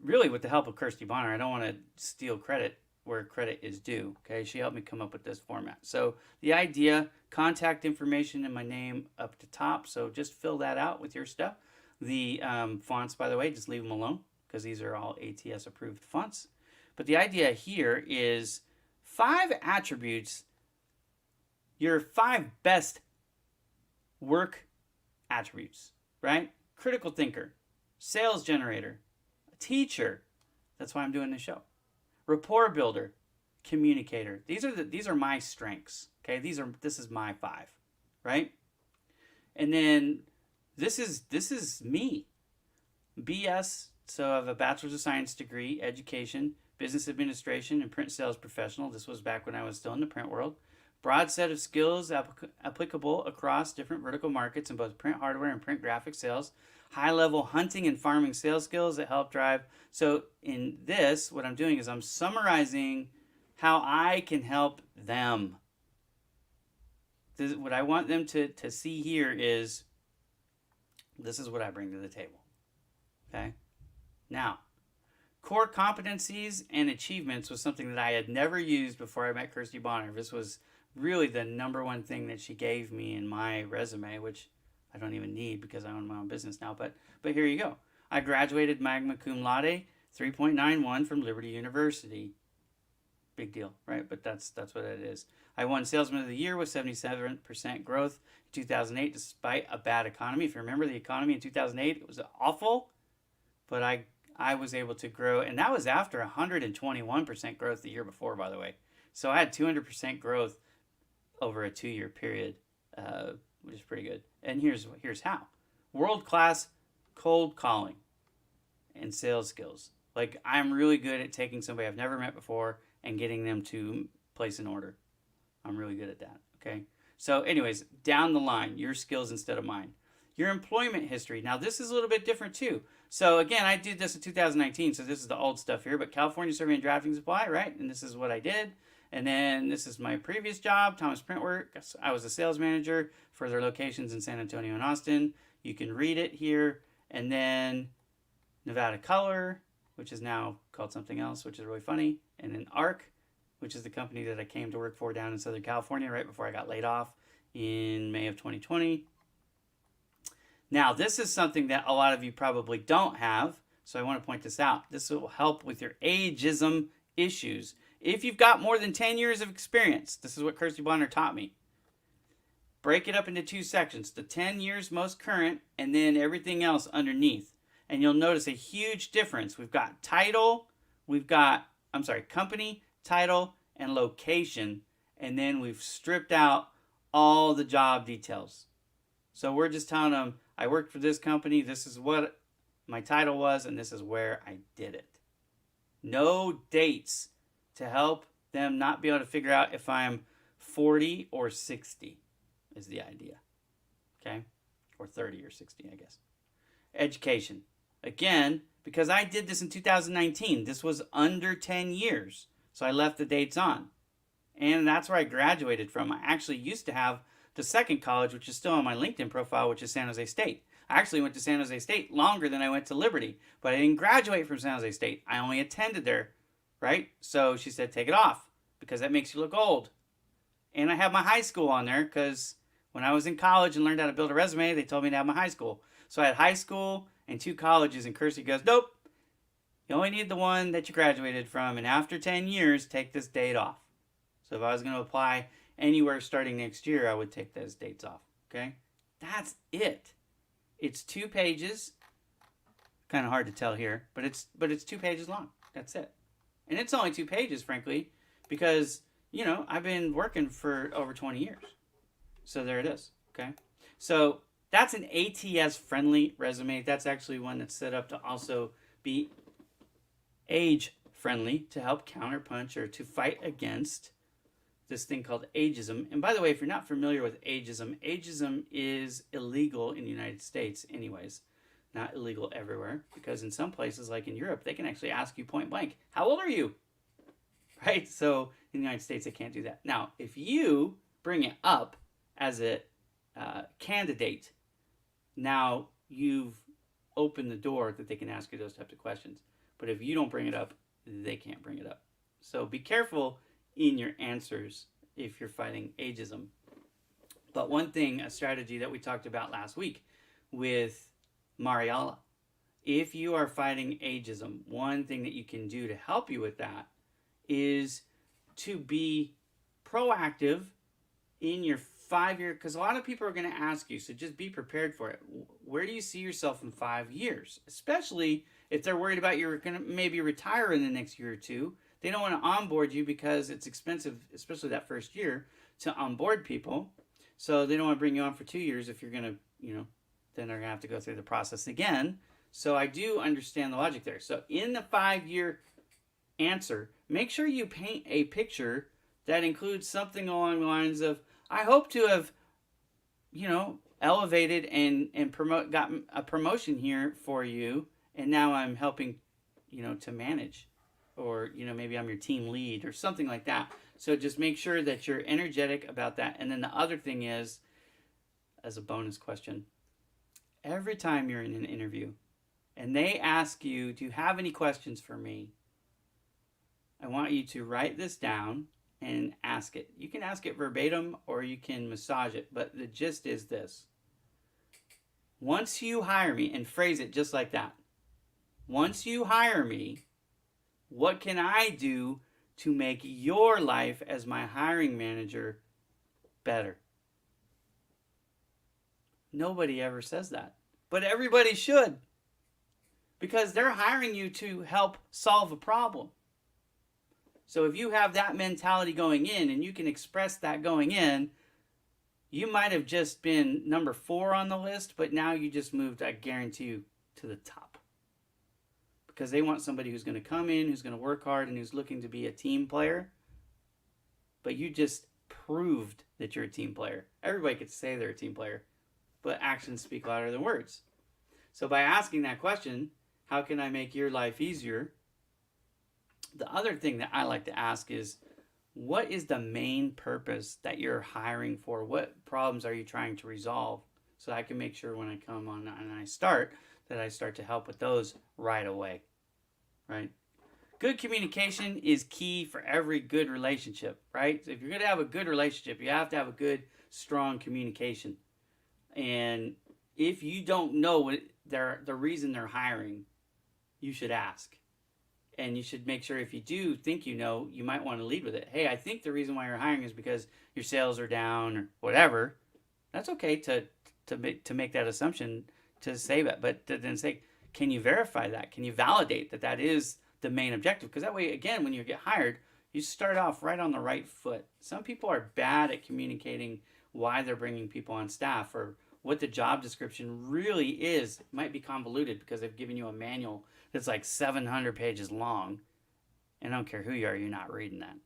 the help of Kirsty Bonner. I don't want to steal credit where credit is due. Okay, she helped me come up with this format. So the idea, contact information and my name up to top. So just fill that out with your stuff. The fonts, by the way, just leave them alone because these are all ATS approved fonts. But the idea here is 5 attributes, your 5 best work attributes, right? Critical thinker, sales generator, teacher. That's why I'm doing this show. Rapport builder, communicator. These are my strengths. Okay, this is my 5, right? And then this is me. BS. So I have a bachelor's of science degree, education, business administration, and print sales professional. This was back when I was still in the print world. Broad set of skills applicable across different vertical markets in both print hardware and print graphic sales. High-level hunting and farming sales skills that help drive. So in this, what I'm doing is I'm summarizing how I can help them. What I want them to see here is this is what I bring to the table. Okay? Now, core competencies and achievements was something that I had never used before I met Kirsty Bonner. This was really the number one thing that she gave me in my resume, which I don't even need because I own my own business now. But here you go. I graduated magna cum laude, 3.91 from Liberty University. Big deal, right? But that's what it is. I won Salesman of the Year with 77% growth in 2008 despite a bad economy. If you remember the economy in 2008, it was awful. But I was able to grow, and that was after 121% growth the year before, by the way. So I had 200% growth over a 2-year period, which is pretty good. And here's how. World-class cold calling and sales skills. Like, I'm really good at taking somebody I've never met before and getting them to place an order. I'm really good at that, okay? So anyways, down the line, your skills instead of mine. Your employment history. Now, this is a little bit different, too. So, again, I did this in 2019, so this is the old stuff here, but California Survey and Drafting Supply, right? And this is what I did. And then this is my previous job, Thomas Printwork. I was a sales manager for their locations in San Antonio and Austin. You can read it here. And then Nevada Color, which is now called something else, which is really funny. And then ARC, which is the company that I came to work for down in Southern California right before I got laid off in May of 2020. Now, this is something that a lot of you probably don't have, so I want to point this out. This will help with your ageism issues. If you've got more than 10 years of experience, this is what Kirsty Bonner taught me. Break it up into 2 sections, the 10 years most current, and then everything else underneath. And you'll notice a huge difference. We've got company, title, and location, and then we've stripped out all the job details. So we're just telling them, I worked for this company, this is what my title was, and this is where I did it. No dates to help them not be able to figure out if I'm 40 or 60 is the idea. Okay? Or 30 or 60, I guess. Education. Again, because I did this in 2019, this was under 10 years, so I left the dates on. And that's where I graduated from. I actually used to have the second college, which is still on my LinkedIn profile, which is San Jose State. I actually went to San Jose State longer than I went to Liberty, but I didn't graduate from San Jose State. I only attended there, right? So she said, take it off because that makes you look old. And I have my high school on there because when I was in college and learned how to build a resume, they told me to have my high school. So I had high school and 2 colleges, and Kirsty goes, nope, you only need the one that you graduated from, and after 10 years, take this date off. So if I was going to apply anywhere starting next year, I would take those dates off, okay? That's it. It's 2 pages. Kind of hard to tell here, but it's 2 pages long. That's it. And it's only 2 pages, frankly, because, you know, I've been working for over 20 years. So there it is, okay? So that's an ATS-friendly resume. That's actually one that's set up to also be age-friendly to help counterpunch or to fight against this thing called ageism. And by the way, if you're not familiar with ageism, ageism is illegal in the United States anyways. Not illegal everywhere, because in some places like in Europe, they can actually ask you point blank, how old are you? Right? So in the United States, they can't do that. Now, if you bring it up as a candidate, now you've opened the door that they can ask you those types of questions. But if you don't bring it up, they can't bring it up. So be careful in your answers if you're fighting ageism. But one thing, a strategy that we talked about last week with Mariala, if you are fighting ageism, one thing that you can do to help you with that is to be proactive in your 5-year, because a lot of people are going to ask you, so just be prepared for it. Where do you see yourself in 5 years? Especially if they're worried about you're going to maybe retire in the next year or two. They don't want to onboard you because it's expensive, especially that first year, to onboard people. So they don't want to bring you on for 2 years if you're going to, then they're going to have to go through the process again. So I do understand the logic there. So in the 5-year answer, make sure you paint a picture that includes something along the lines of, I hope to have, elevated and gotten a promotion here for you, and now I'm helping, to manage, or, maybe I'm your team lead or something like that. So just make sure that you're energetic about that. And then the other thing is, as a bonus question, every time you're in an interview and they ask you, do you have any questions for me? I want you to write this down and ask it. You can ask it verbatim or you can massage it, but the gist is this. Once you hire me, and phrase it just like that. Once you hire me, what can I do to make your life as my hiring manager better? Nobody ever says that, but everybody should, because they're hiring you to help solve a problem. So if you have that mentality going in and you can express that going in, you might have just been number 4 on the list, but now you just moved, I guarantee you, to the top. Because they want somebody who's going to come in, who's going to work hard, and who's looking to be a team player. But you just proved that you're a team player. Everybody could say they're a team player, but actions speak louder than words. So by asking that question, how can I make your life easier? The other thing that I like to ask is, what is the main purpose that you're hiring for? What problems are you trying to resolve? So I can make sure when I come on and I start, that I start to help with those right away, right? Good communication is key for every good relationship, right? So if you're going to have a good relationship, you have to have a good, strong communication. And if you don't know what the reason they're hiring, you should ask. And you should make sure, if you do think you might want to lead with it. Hey, I think the reason why you're hiring is because your sales are down or whatever. That's okay to make that assumption, to say that. But to then say, can you verify that? Can you validate that that is the main objective? Because that way, again, when you get hired, you start off right on the right foot. Some people are bad at communicating why they're bringing people on staff, or what the job description really is. It might be convoluted because they've given you a manual that's like 700 pages long. And I don't care who you are, you're not reading that,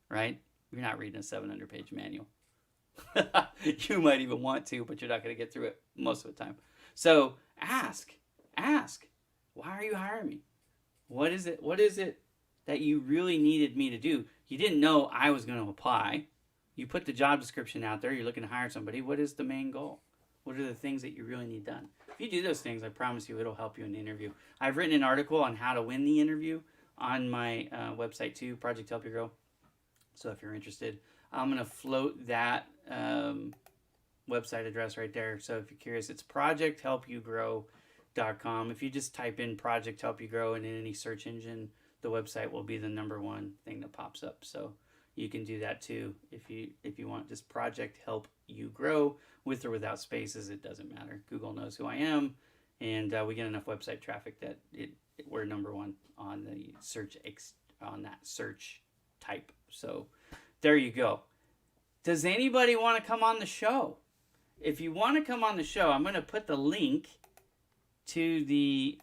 right? You're not reading a 700-page manual. You might even want to, but you're not going to get through it most of the time. So ask, why are you hiring me? What is it that you really needed me to do? You didn't know I was going to apply. You put the job description out there. You're looking to hire somebody. What is the main goal? What are the things that you really need done? If you do those things, I promise you it'll help you in the interview. I've written an article on how to win the interview on my website too, Project Help You Grow. So if you're interested, I'm going to float that website address right there. So if you're curious, it's projecthelpyougrow.com. If you just type in Project Help You Grow, and in any search engine, the website will be the #1 thing that pops up. So you can do that too if you want. Just Project Help You Grow, with or without spaces, it doesn't matter. Google knows who I am, and we get enough website traffic that we're #1 on the search on that search type. So there you go. Does anybody want to come on the show? If you want to come on the show, I'm going to put the link to the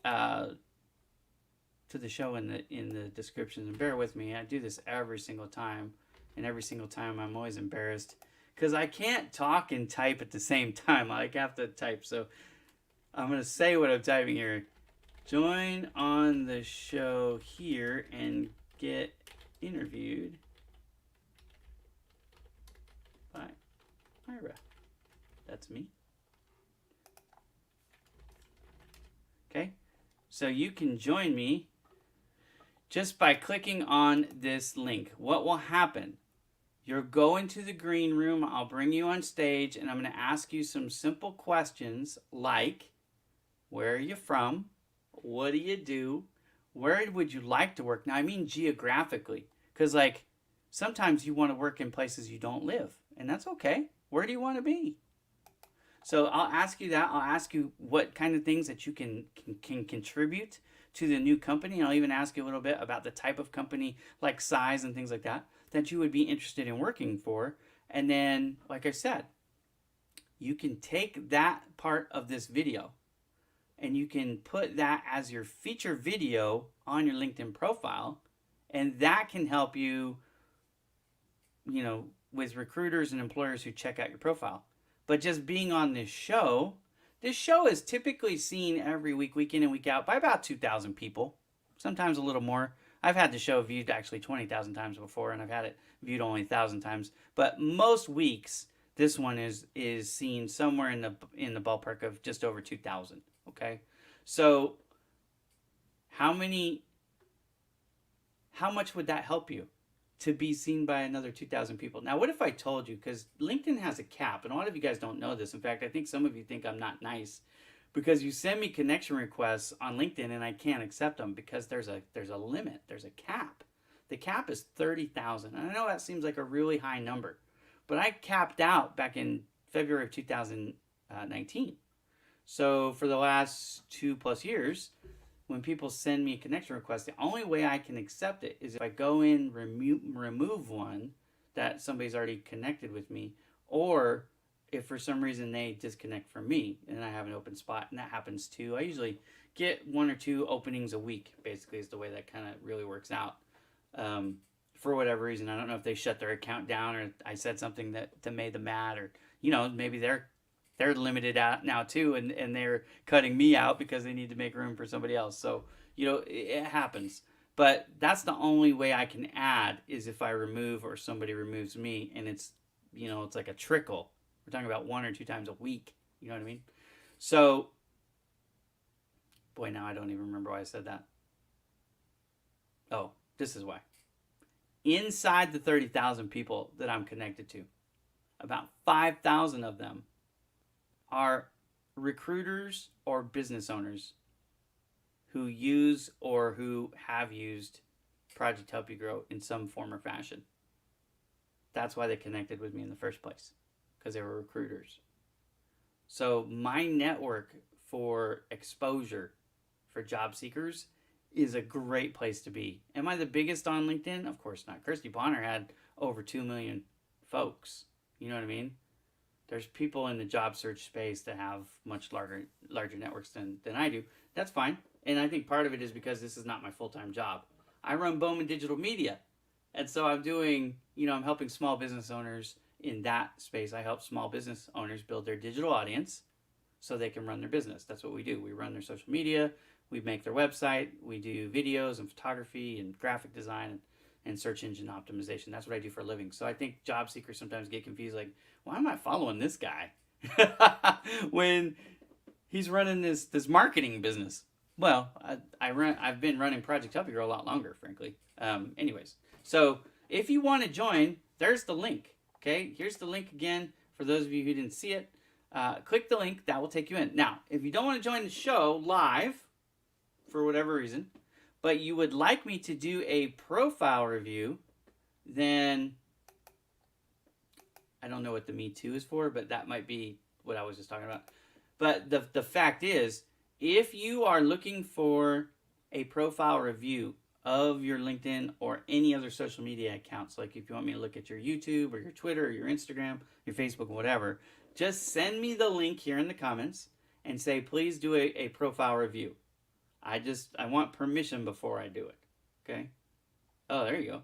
show in the description. And bear with me, I do this every single time. And every single time I'm always embarrassed because I can't talk and type at the same time. I have to type. So I'm going to say what I'm typing here. Join on the show here and get interviewed by Ira. That's me. Okay, so you can join me just by clicking on this link. What will happen? You'll go into the green room. I'll bring you on stage and I'm going to ask you some simple questions like, where are you from? What do you do? Where would you like to work? Now, I mean geographically, because like sometimes you want to work in places you don't live, and that's okay. Where do you want to be? So I'll ask you that. I'll ask you what kind of things that you can contribute to the new company. And I'll even ask you a little bit about the type of company, like size and things like that, that you would be interested in working for. And then, like I said, you can take that part of this video and you can put that as your feature video on your LinkedIn profile. And that can help you, with recruiters and employers who check out your profile. But just being on this show is typically seen every week, week in and week out by about 2,000 people, sometimes a little more. I've had the show viewed actually 20,000 times before, and I've had it viewed only 1,000 times. But most weeks, this one is seen somewhere in the ballpark of just over 2,000. Okay, so how much would that help you to be seen by another 2,000 people? Now, what if I told you, because LinkedIn has a cap, and a lot of you guys don't know this. In fact, I think some of you think I'm not nice because you send me connection requests on LinkedIn and I can't accept them because there's a limit, there's a cap. The cap is 30,000. And I know that seems like a really high number, but I capped out back in February of 2019. So for the last 2+ years, when people send me a connection request, the only way I can accept it is if I go in, remove one that somebody's already connected with me, or if for some reason they disconnect from me and I have an open spot, and that happens too. I usually get 1 or 2 openings a week, basically, is the way that kind of really works out. For whatever reason, I don't know if they shut their account down or I said something that made them mad, or maybe they're limited out now too, and they're cutting me out because they need to make room for somebody else. So it happens, but that's the only way I can add is if I remove or somebody removes me, and it's it's like a trickle. We're talking about 1 or 2 times a week. You know what I mean? So, boy, now I don't even remember why I said that. Oh, this is why. Inside the 30,000 people that I'm connected to, about 5,000 of them are recruiters or business owners who use or who have used Project Help You Grow in some form or fashion. That's why they connected with me in the first place, because they were recruiters. So my network for exposure for job seekers is a great place to be. Am I the biggest on LinkedIn? Of course not. Kirsty Bonner had over 2 million folks. You know what I mean? There's people in the job search space that have much larger networks than I do. That's fine. And I think part of it is because this is not my full-time job. I run Bowman Digital Media. And so I'm doing, I'm helping small business owners in that space. I help small business owners build their digital audience so they can run their business. That's what we do. We run their social media. We make their website. We do videos and photography and graphic design and search engine optimization. That's what I do for a living. So I think job seekers sometimes get confused, like, why am I following this guy when he's running this marketing business? Well, I've been running Project Help You Grow a lot longer, frankly. Anyways, so if you want to join, there's the link. Okay, here's the link again for those of you who didn't see it. Click the link, that will take you in. Now, if you don't want to join the show live for whatever reason, but you would like me to do a profile review, then I don't know what the Me Too is for, but that might be what I was just talking about. But the fact is, if you are looking for a profile review of your LinkedIn or any other social media accounts, like if you want me to look at your YouTube or your Twitter or your Instagram, your Facebook, whatever, just send me the link here in the comments and say, please do a profile review. I want permission before I do it. Okay? Oh, there you go.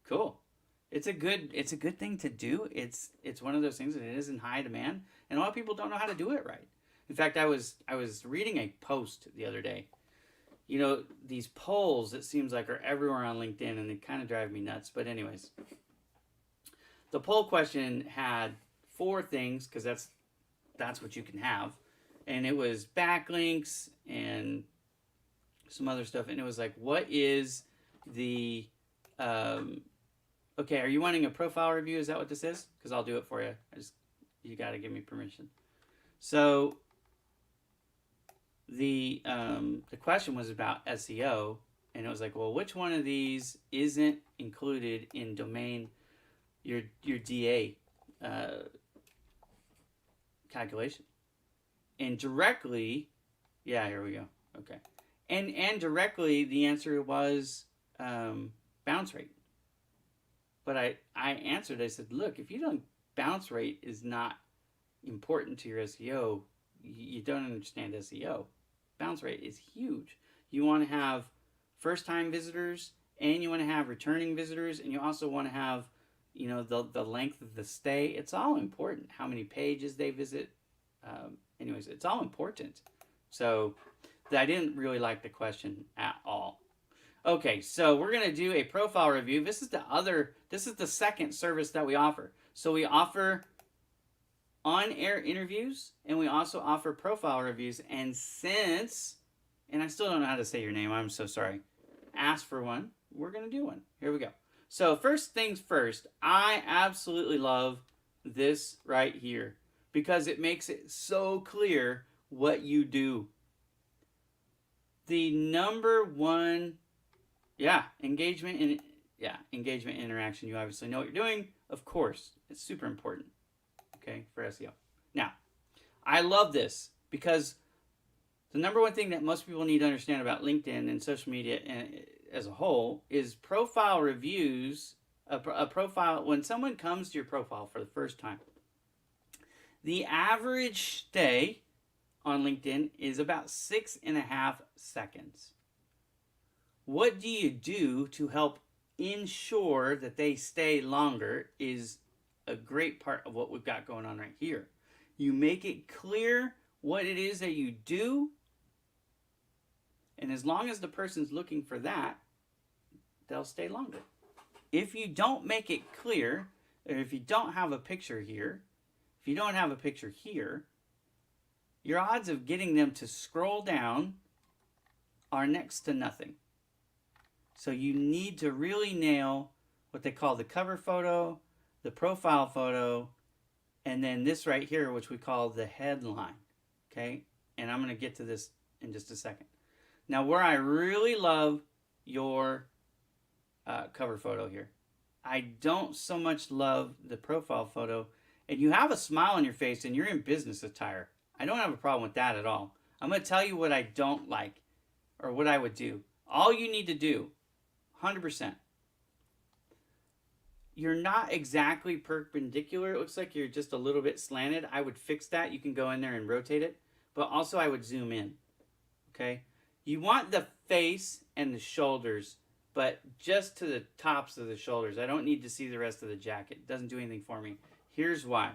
Cool. It's a good thing to do. It's one of those things that it is in high demand, and a lot of people don't know how to do it right. In fact, I was reading a post the other day. You know, these polls, it seems like, are everywhere on LinkedIn, and they kind of drive me nuts. But anyways, the poll question had four things, because that's what you can have, and it was backlinks and some other stuff, and it was like, what is the okay, are you wanting a profile review? Is that what this is? Because I'll do it for you. You got to give me permission. So the question was about SEO, and it was like, well, which one of these isn't included in domain your DA calculation? And directly, yeah, here we go. Okay, and directly the answer was bounce rate. But I answered, I said, look, if you don't, bounce rate is not important to your SEO, you don't understand SEO. Bounce rate is huge. You want to have first-time visitors, and you want to have returning visitors, and you also want to have, you know, the length of the stay. It's all important. How many pages they visit. Anyways, it's all important. So I didn't really like the question at all. Okay, so we're going to do a profile review. This is the second service that we offer. So we offer on-air interviews, and we also offer profile reviews. And I still don't know how to say your name, I'm so sorry. Ask for one, we're going to do one. Here we go. So first things first, I absolutely love this right here because it makes it so clear what you do. The number one, engagement interaction. You obviously know what you're doing. Of course, it's super important, okay, for SEO. Now, I love this because the number one thing that most people need to understand about LinkedIn and social media as a whole is profile reviews. A profile, when someone comes to your profile for the first time, the average stay on LinkedIn is about 6.5 seconds. What do you do to help ensure that they stay longer is a great part of what we've got going on right here. You make it clear what it is that you do, and as long as the person's looking for that, they'll stay longer. If you don't make it clear, or if you don't have a picture here, if you don't have a picture here, your odds of getting them to scroll down are next to nothing. So you need to really nail what they call the cover photo, the profile photo, and then this right here, which we call the headline. Okay? And I'm going to get to this in just a second. Now, where I really love your cover photo here, I don't so much love the profile photo. And you have a smile on your face and you're in business attire. I don't have a problem with that at all. I'm going to tell you what I don't like or what I would do. All you need to do, 100%. You're not exactly perpendicular. It looks like you're just a little bit slanted. I would fix that. You can go in there and rotate it. But also I would zoom in. Okay? You want the face and the shoulders, but just to the tops of the shoulders. I don't need to see the rest of the jacket. It doesn't do anything for me. Here's why.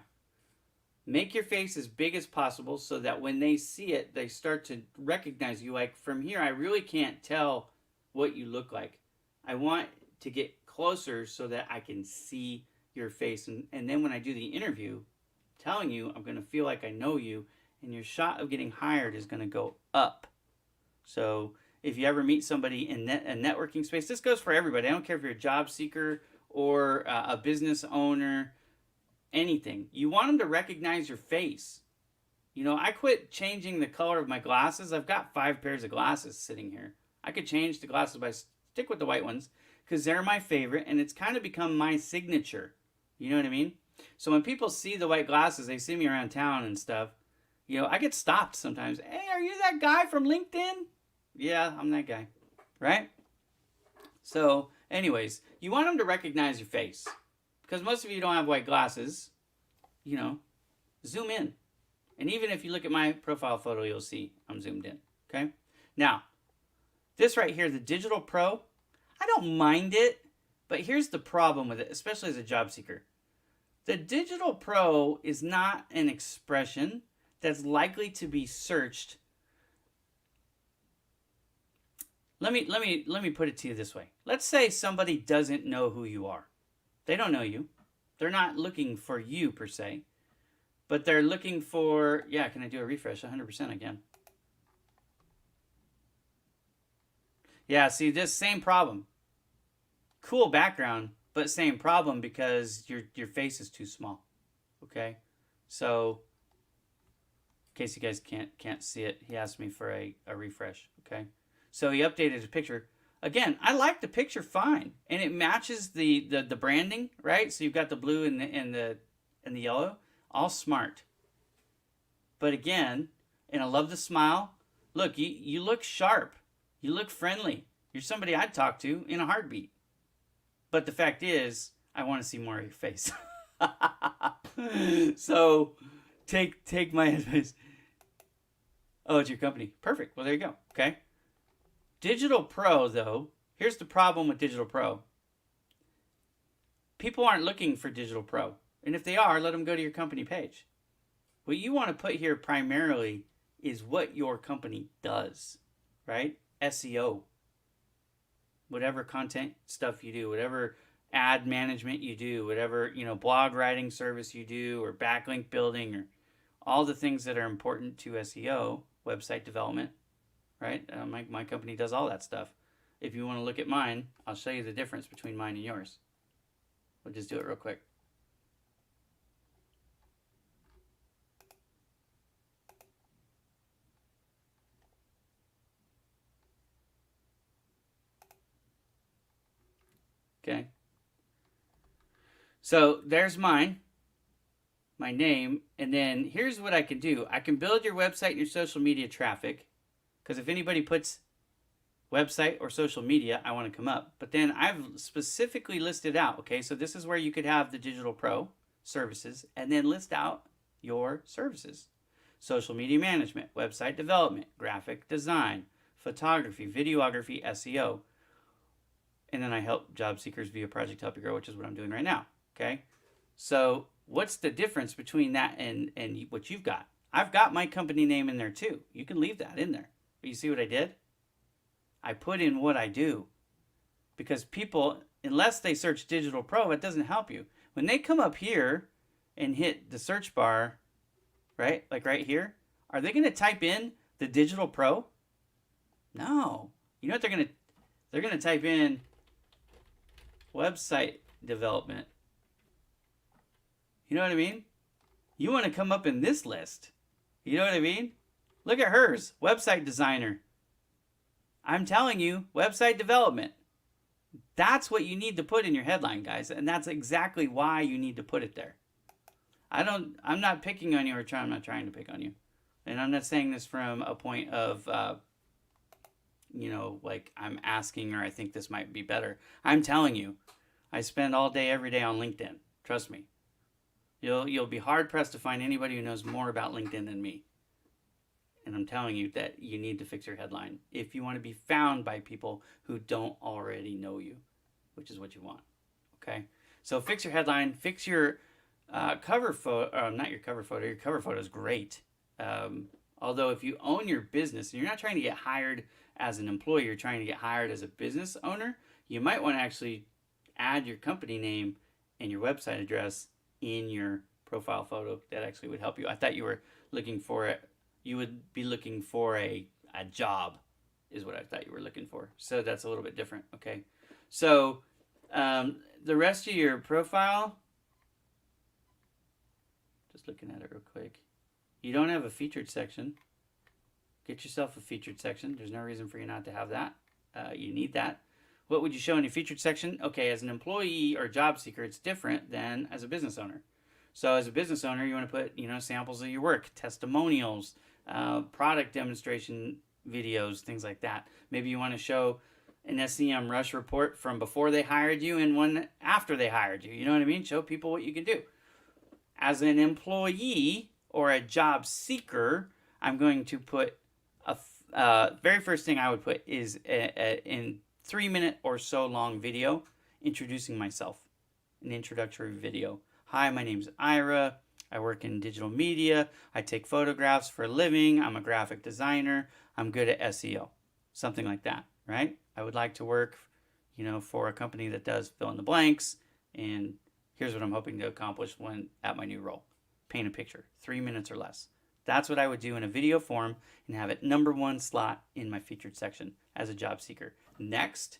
Make your face as big as possible so that when they see it, they start to recognize you. Like from here, I really can't tell what you look like. I want to get closer so that I can see your face. And then when I do the interview, I'm telling you, I'm going to feel like I know you, and your shot of getting hired is going to go up. So if you ever meet somebody in a networking space, this goes for everybody. I don't care if you're a job seeker or a business owner, anything. You want them to recognize your face. You know, I quit changing the color of my glasses. I've got 5 pairs of glasses sitting here. I could change the glasses, but I stick with the white ones because they're my favorite, and it's kind of become my signature. You know what I mean? So when people see the white glasses, they see me around town and stuff, you know, I get stopped sometimes. Hey, are you that guy from LinkedIn? Yeah, I'm that guy. Right? So, anyways, you want them to recognize your face. Because most of you don't have white glasses, you know, zoom in. And even if you look at my profile photo, you'll see I'm zoomed in. Okay? Now, this right here, the Digital Pro, I don't mind it, But here's the problem with it, especially as a job seeker. The digital pro is not an expression that's likely to be searched. Let me put it to you this way. Let's say somebody doesn't know who you are. They don't know you. They're not looking for you per se, but they're looking for, yeah, can I do a refresh? 100% again. Yeah, see, this same problem. Cool background, but same problem because your face is too small. Okay? So in case you guys can't see it, he asked me for a refresh. Okay? So he updated his picture. Again, I like the picture fine, and it matches the branding, right? So you've got the blue and the yellow, all smart. But again, and I love the smile. Look, you look sharp. You look friendly. You're somebody I'd talk to in a heartbeat. But the fact is, I want to see more of your face. So take my advice. Oh, it's your company. Perfect. Well, there you go. Okay. Digital Pro, though, here's the problem with Digital Pro. People aren't looking for Digital Pro. And if they are, let them go to your company page. What you want to put here primarily is what your company does, right? SEO. Whatever content stuff you do, whatever ad management you do, whatever, blog writing service you do, or backlink building, or all the things that are important to SEO, website development, right? My company does all that stuff. If you want to look at mine, I'll show you the difference between mine and yours. We'll just do it real quick. Okay. So there's mine, my name, and then here's what I can do. I can build your website and your social media traffic, because if anybody puts website or social media, I want to come up. But then I've specifically listed out, okay, so this is where you could have the Digital Pro services, and then list out your services. Social media management, website development, graphic design, photography, videography, SEO. And then I help job seekers via Project Help You Grow, which is what I'm doing right now. Okay. So what's the difference between that and what you've got? I've got my company name in there too. You can leave that in there. But you see what I did? I put in what I do. Because people, unless they search Digital Pro, it doesn't help you. When they come up here and hit the search bar, right? Like right here, are they going to type in the Digital Pro? No. You know what they're going to? They're going to type in website development. You know what I mean? You want to come up in this list. You know what I mean? Look at hers, website designer. I'm telling you, website development. That's what you need to put in your headline, guys, and that's exactly why you need to put it there. I'm not picking on you, I'm not trying to pick on you. And I'm not saying this from a point of like I'm asking or I think this might be better. I'm telling you, I spend all day, every day on LinkedIn. Trust me. You'll be hard pressed to find anybody who knows more about LinkedIn than me. And I'm telling you that you need to fix your headline if you want to be found by people who don't already know you, which is what you want. Okay? So fix your headline, fix your cover photo, not your cover photo. Your cover photo is great. Although if you own your business and you're not trying to get hired as an employee, you're trying to get hired as a business owner, you might want to actually add your company name and your website address in your profile photo. That actually would help you. I thought you were looking for it. You would be looking for a job is what I thought you were looking for. So that's a little bit different. Okay. So the rest of your profile, just looking at it real quick. You don't have a featured section. Get yourself a featured section. There's no reason for you not to have that. You need that. What would you show in your featured section? Okay, as an employee or job seeker, it's different than as a business owner. So as a business owner, you want to put, samples of your work, testimonials, product demonstration videos, things like that. Maybe you want to show an SEM rush report from before they hired you and one after they hired you. You know what I mean? Show people what you can do. As an employee or a job seeker, I'm going to put very first thing I would put is in 3-minute or so long video introducing myself, an introductory video. Hi, my name's Ira. I work in digital media. I take photographs for a living. I'm a graphic designer. I'm good at SEO. Something like that, right? I would like to work, for a company that does fill in the blanks. And here's what I'm hoping to accomplish when at my new role. Paint a picture, 3 minutes or less. That's what I would do in a video form and have it number 1 slot in my featured section as a job seeker. Next,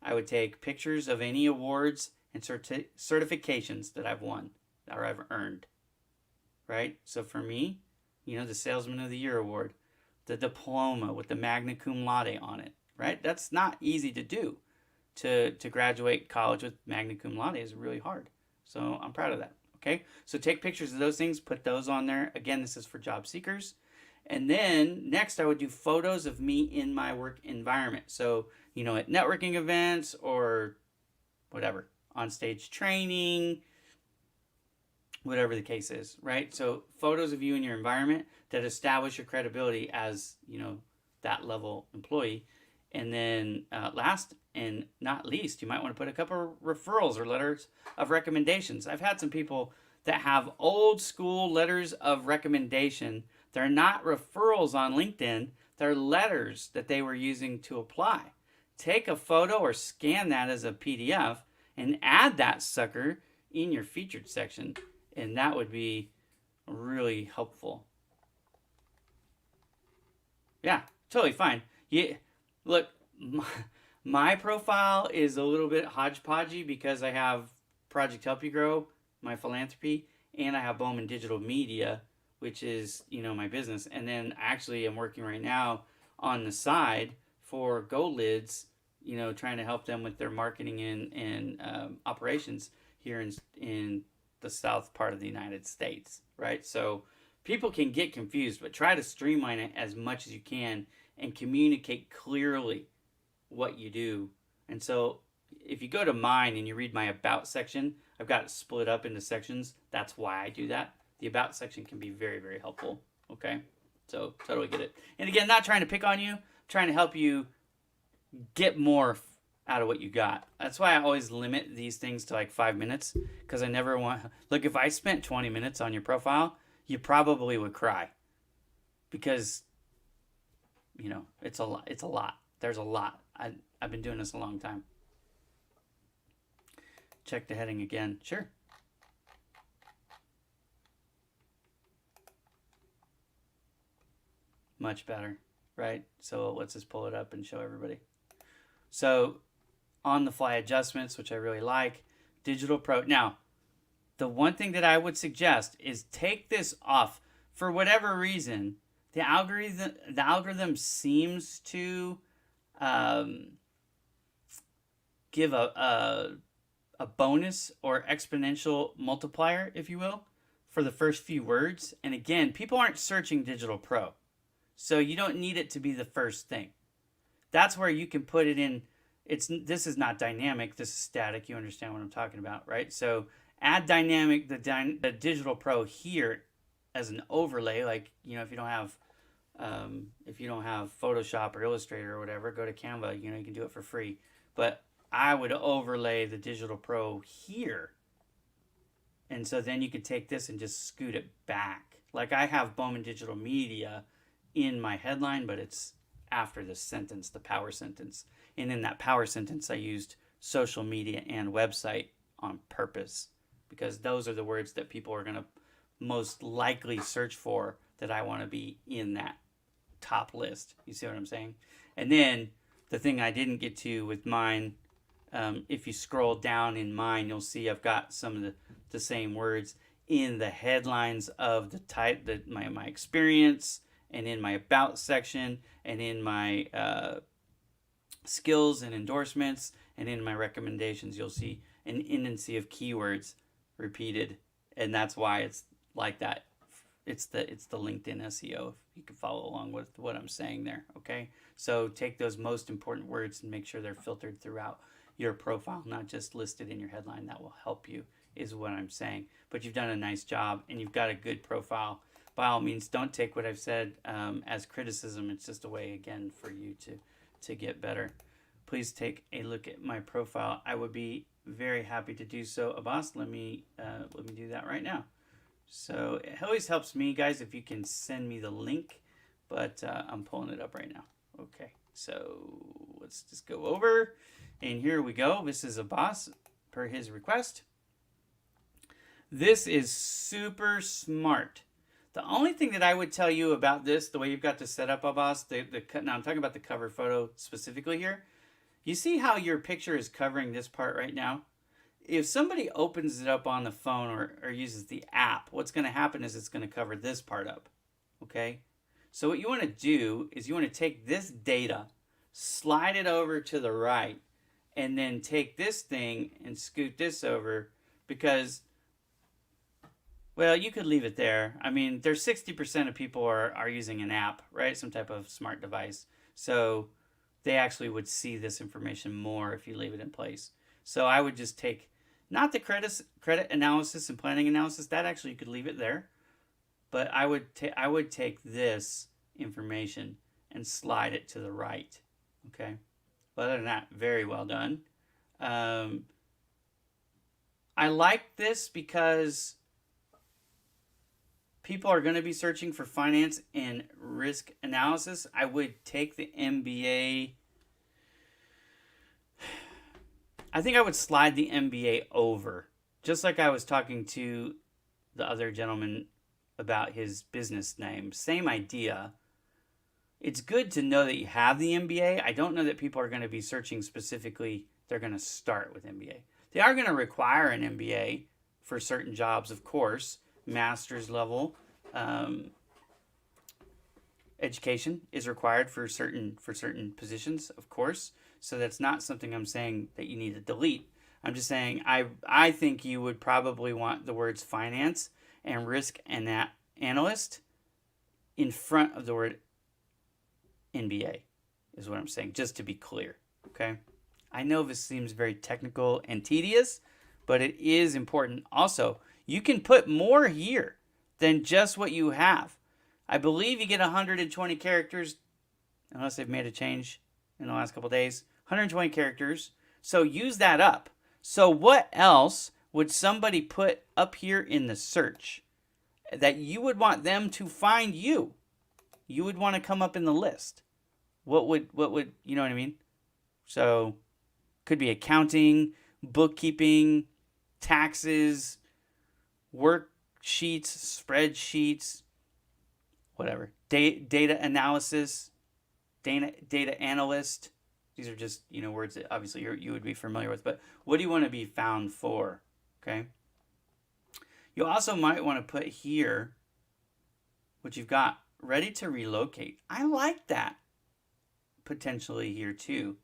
I would take pictures of any awards and certifications that I've won or I've earned, right? So for me, the Salesman of the Year award, the diploma with the magna cum laude on it, right? That's not easy to do. To graduate college with magna cum laude is really hard. So I'm proud of that. Okay, so take pictures of those things, put those on there. Again, this is for job seekers. And then next I would do photos of me in my work environment. So, at networking events or whatever, on stage training, whatever the case is, right? So photos of you in your environment that establish your credibility as, that level employee. And then last and not least, you might want to put a couple of referrals or letters of recommendations. I've had some people that have old school letters of recommendation. They're not referrals on LinkedIn. They're letters that they were using to apply. Take a photo or scan that as a PDF and add that sucker in your featured section. And that would be really helpful. Yeah, totally fine. Yeah. Look, my profile is a little bit hodgepodgey because I have Project Help You Grow, my philanthropy, and I have Bowman Digital Media, which is, my business. And then actually I'm working right now on the side for GoLids, trying to help them with their marketing and operations here in the south part of the United States, right? So people can get confused, but try to streamline it as much as you can and communicate clearly what you do. And so if you go to mine and you read my About section, I've got it split up into sections. That's why I do that. The About section can be very, very helpful. Okay? So totally get it. And again, not trying to pick on you, trying to help you get more out of what you got. That's why I always limit these things to like 5 minutes, because I never want... Look, if I spent 20 minutes on your profile, you probably would cry. Because... it's a lot. There's a lot. I've been doing this a long time. Check the heading again. Sure. Much better, right? So let's just pull it up and show everybody. So on the fly adjustments, which I really like, Digital Pro. Now, the one thing that I would suggest is take this off. For whatever reason, the algorithm seems to give a bonus or exponential multiplier, if you will, for the first few words. And again, people aren't searching Digital Pro, so you don't need it to be the first thing. That's where you can put it in. This is not dynamic. This is static. You understand what I'm talking about, right? So add dynamic, the Digital Pro here as an overlay. Like, if you don't have Photoshop or Illustrator or whatever, go to Canva. You can do it for free. But I would overlay the Digital Pro here. And so then you could take this and just scoot it back. Like I have Bowman Digital Media in my headline, but it's after the sentence, the power sentence. And in that power sentence, I used social media and website on purpose, because those are the words that people are going to most likely search for, that I want to be in that top list. You see what I'm saying? And then the thing I didn't get to with mine, if you scroll down in mine, you'll see I've got some of the same words in the headlines of the type, that my experience, and in my about section, and in my skills and endorsements, and in my recommendations. You'll see an indency of keywords repeated, and that's why it's like that. It's the LinkedIn SEO, if you can follow along with what I'm saying there, okay? So take those most important words and make sure they're filtered throughout your profile, not just listed in your headline. That will help you, is what I'm saying. But you've done a nice job, and you've got a good profile. By all means, don't take what I've said as criticism. It's just a way, again, for you to get better. please take a look at my profile. I would be very happy to do so. Abbas, let me do that right now. So it always helps me, guys, if you can send me the link, but I'm pulling it up right now. Okay, so let's just go over, and here we go. This is Abbas per his request. This is super smart. The only thing that I would tell you about this, the way you've got this set up, Abbas, now I'm talking about the cover photo specifically here. You see how your picture is covering this part right now? If somebody opens it up on the phone or uses the app, what's going to happen is it's going to cover this part up, okay? So what you want to do is you want to take this data, slide it over to the right, and then take this thing and scoot this over because, well, you could leave it there. I mean, there's 60% of people are using an app, right? Some type of smart device. So they actually would see this information more if you leave it in place. So I would just take, not the credit analysis and planning analysis, that actually you could leave it there. But I would take this information and slide it to the right, okay? Other than that, very well done. I like this because people are going to be searching for finance and risk analysis. I would take the MBA. I think I would slide the MBA over, just like I was talking to the other gentleman about his business name. Same idea. It's good to know that you have the MBA. I don't know that people are going to be searching specifically. They're going to start with MBA. They are going to require an MBA for certain jobs, of course. Master's level education is required for certain positions, of course. So that's not something I'm saying that you need to delete. I'm just saying I think you would probably want the words finance and risk analyst in front of the word MBA is what I'm saying, just to be clear, okay? I know this seems very technical and tedious, but it is important. Also, you can put more here than just what you have. I believe you get 120 characters, unless they've made a change in the last couple days. 120 characters. So use that up. So what else would somebody put up here in the search that you would want them to find you? You would want to come up in the list. What would, you know what I mean? So could be accounting, bookkeeping, taxes, worksheets, spreadsheets, whatever. Data analysis, data analyst. These are just, words that obviously you would be familiar with. But what do you want to be found for? Okay. You also might want to put here what you've got, ready to relocate. I like that potentially here too,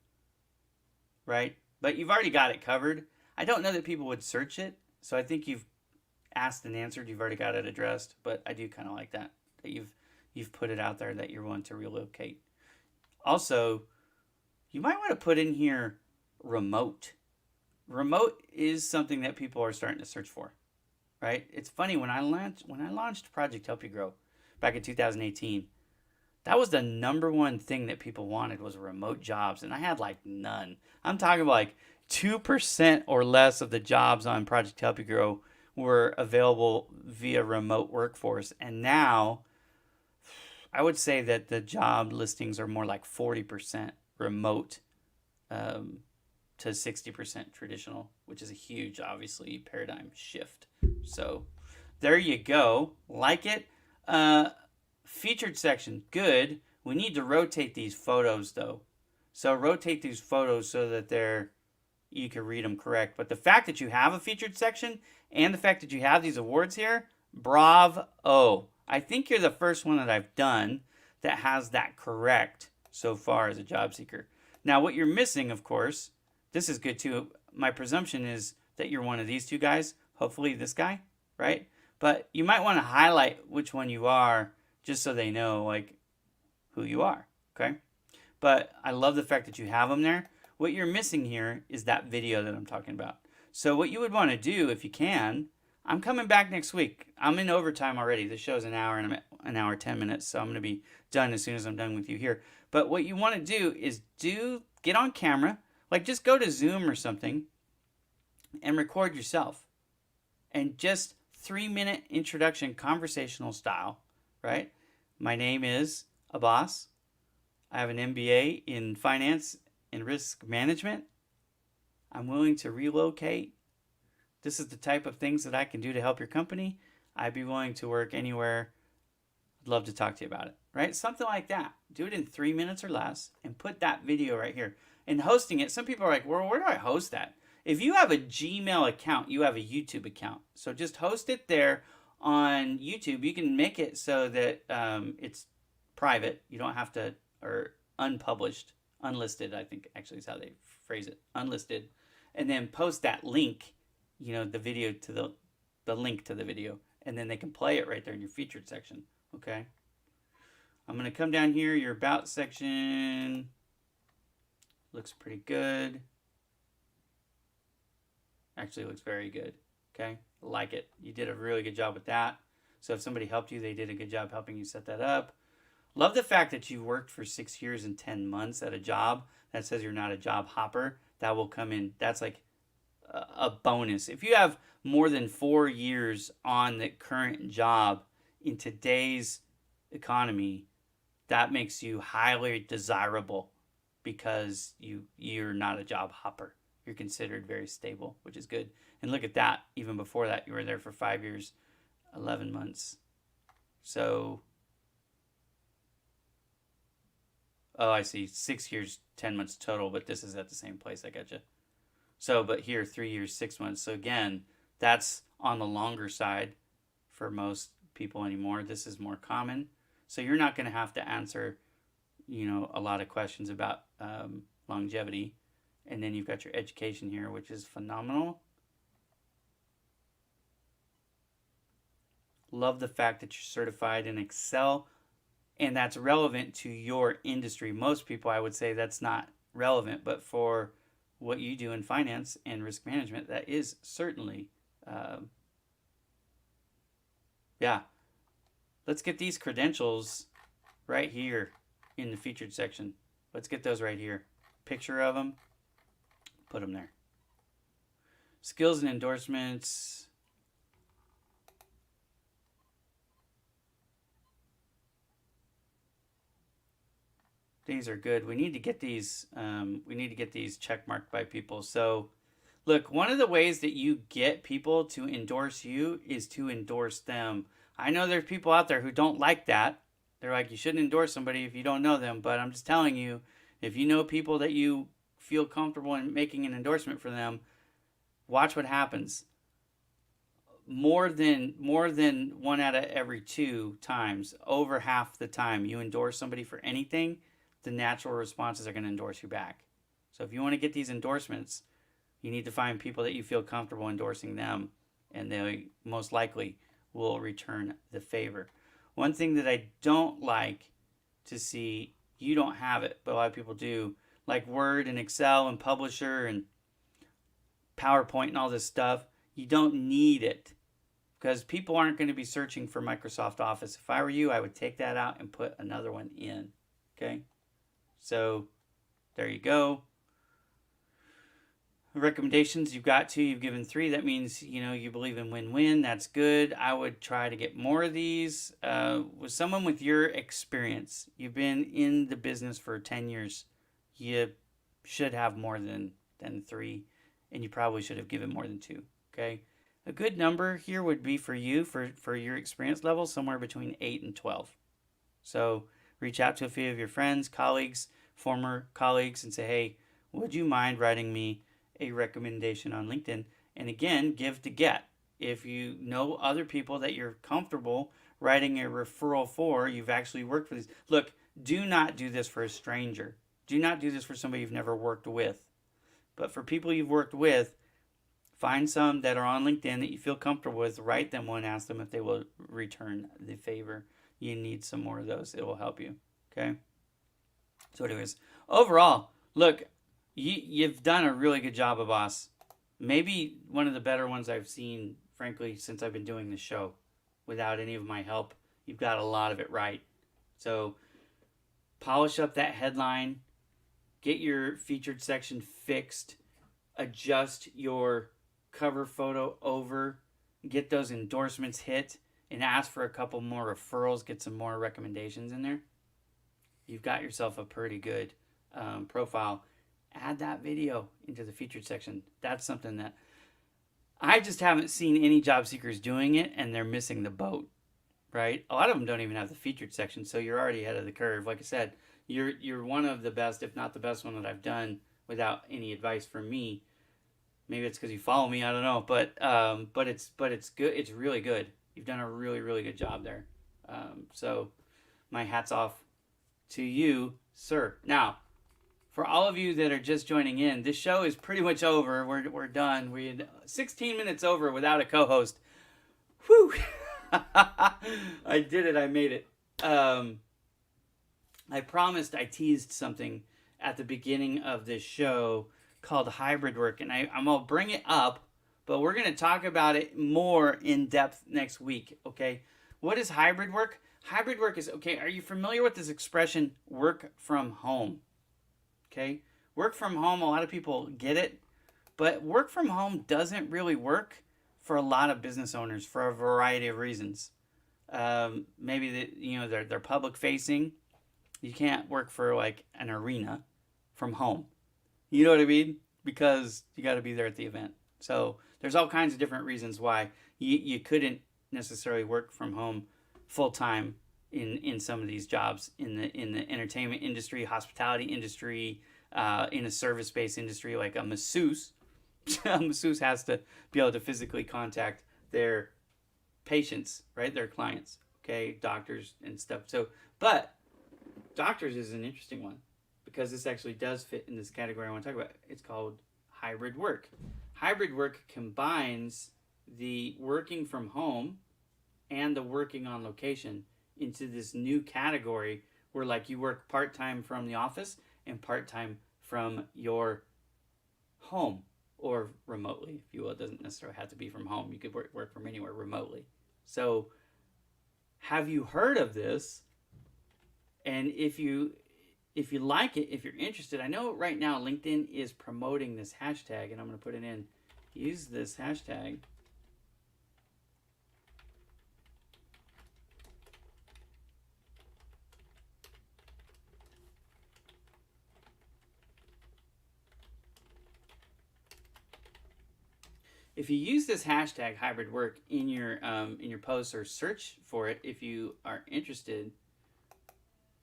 right? But you've already got it covered. I don't know that people would search it. So I think you've asked and answered. You've already got it addressed. But I do kind of like that you've put it out there that you're willing to relocate. Also, you might want to put in here remote. Remote is something that people are starting to search for, right? It's funny, when I launched Project Help You Grow back in 2018, that was the number one thing that people wanted was remote jobs, and I had like none. I'm talking about like 2% or less of the jobs on Project Help You Grow were available via remote workforce, and now I would say that the job listings are more like 40% remote to 60% traditional, which is a huge, obviously, paradigm shift. So there you go. Like it. Featured section, good. We need to rotate these photos, though. So rotate these photos so that you can read them correct. But the fact that you have a featured section and the fact that you have these awards here, bravo. I think you're the first one that I've done that has that correct so far as a job seeker. Now, what you're missing, of course, this is good too. My presumption is that you're one of these two guys, hopefully this guy, right? But you might want to highlight which one you are just so they know, like, who you are, okay? But I love the fact that you have them there. What you're missing here is that video that I'm talking about. So what you would want to do, if you can, I'm coming back next week. I'm in overtime already. This show's an hour and I'm at an hour, 10 minutes. So I'm going to be done as soon as I'm done with you here. But what you want to do is do get on camera, like just go to Zoom or something and record yourself. And just 3-minute introduction, conversational style, right? My name is Abbas. I have an MBA in finance and risk management. I'm willing to relocate. This is the type of things that I can do to help your company. I'd be willing to work anywhere. I'd love to talk to you about it, right? Something like that. Do it in 3 minutes or less and put that video right here. And hosting it, some people are like, well, where do I host that? If you have a Gmail account, you have a YouTube account. So just host it there on YouTube. You can make it so that it's private. You don't have to, or unpublished, unlisted, I think actually is how they phrase it, unlisted. And then post that link, the video to the link to the video. And then they can play it right there in your featured section. Okay. I'm going to come down here. Your about section looks pretty good. Actually looks very good. Okay. Like it. You did a really good job with that. So if somebody helped you, they did a good job helping you set that up. Love the fact that you worked for 6 years and 10 months at a job. That says you're not a job hopper. That will come in. That's like a bonus. If you have more than 4 years on the current job in today's economy, that makes you highly desirable because you're not a job hopper. You're considered very stable, which is good. And look at that. Even before that, you were there for 5 years, 11 months. So, oh, I see. 6 years, 10 months total, but this is at the same place. I gotcha. So, but here, 3 years, 6 months. So again, that's on the longer side for most people anymore. This is more common. So you're not going to have to answer, a lot of questions about longevity. And then you've got your education here, which is phenomenal. Love the fact that you're certified in Excel, and that's relevant to your industry. Most people, I would say that's not relevant, but for what you do in finance and risk management, that is certainly, yeah. Let's get these credentials right here in the featured section. Let's get those right here. Picture of them. Put them there. Skills and endorsements. These are good. We need to get these. Check marked by people. So, look, one of the ways that you get people to endorse you is to endorse them. I know there's people out there who don't like that. They're like, you shouldn't endorse somebody if you don't know them. But I'm just telling you, if you know people that you feel comfortable in making an endorsement for them, watch what happens. More than 1 out of every 2 times, over half the time you endorse somebody for anything, the natural responses are going to endorse you back. So if you want to get these endorsements, you need to find people that you feel comfortable endorsing them, and they most likely will return the favor. One thing that I don't like to see, you don't have it, but a lot of people do, like Word and Excel and Publisher and PowerPoint and all this stuff. You don't need it because people aren't going to be searching for Microsoft Office. If I were you, I would take that out and put another one in. Okay? So there you go. Recommendations, you've got 2, you've given 3. That means, you believe in win-win. That's good. I would try to get more of these. With someone with your experience, you've been in the business for 10 years. You should have more than 3, and you probably should have given more than 2. Okay? A good number here would be for you, for your experience level, somewhere between 8 and 12. So reach out to a few of your friends, colleagues, former colleagues, and say, hey, would you mind writing me a recommendation on LinkedIn? And again, give to get. If you know other people that you're comfortable writing a referral for, you've actually worked for these. Look, do not do this for a stranger. Do not do this for somebody you've never worked with. But for people you've worked with, find some that are on LinkedIn that you feel comfortable with, write them one, ask them if they will return the favor. You need some more of those. It will help you. Okay? So anyways, overall, look, you've done a really good job, Abbas. Maybe one of the better ones I've seen, frankly, since I've been doing this show. Without any of my help, you've got a lot of it right. So polish up that headline. get your featured section fixed, adjust your cover photo over, get those endorsements hit, and ask for a couple more referrals, get some more recommendations in there, you've got yourself a pretty good profile. Add that video into the featured section. That's something that I just haven't seen any job seekers doing it, and they're missing the boat, right? A lot of them don't even have the featured section, so you're already ahead of the curve. Like I said, you're one of the best, if not the best one that I've done without any advice from me. Maybe it's because you follow me, I don't know, but it's good. It's really good. You've done a really, really good job there. So my hat's off to you, sir. Now, for all of you that are just joining in, this show is pretty much over. We're done. We had 16 minutes over without a co-host. Whew! I did it. I made it. I promised I teased something at the beginning of this show called hybrid work, and I'm going to bring it up, but we're going to talk about it more in depth next week, okay? What is hybrid work? Hybrid work is, okay, are you familiar with this expression, work from home? Okay, work from home, a lot of people get it, but work from home doesn't really work for a lot of business owners for a variety of reasons. Maybe they're public facing. You can't work for like an arena from home. You know what I mean? Because you got to be there at the event. So there's all kinds of different reasons why you couldn't necessarily work from home full time in some of these jobs in the entertainment industry, hospitality industry, in a service-based industry like a masseuse. A masseuse has to be able to physically contact their patients, right? Their clients, okay, doctors and stuff. So, but doctors is an interesting one because this actually does fit in this category I want to talk about. It's called hybrid work. Hybrid work combines the working from home and the working on location into this new category where like you work part-time from the office and part-time from your home or remotely, if you will. It doesn't necessarily have to be from home. You could work from anywhere remotely. So have you heard of this? And if you like it, if you're interested, I know right now LinkedIn is promoting this hashtag, and I'm going to put it in. Use this hashtag. If you use this hashtag hybrid work in your posts or search for it if you are interested,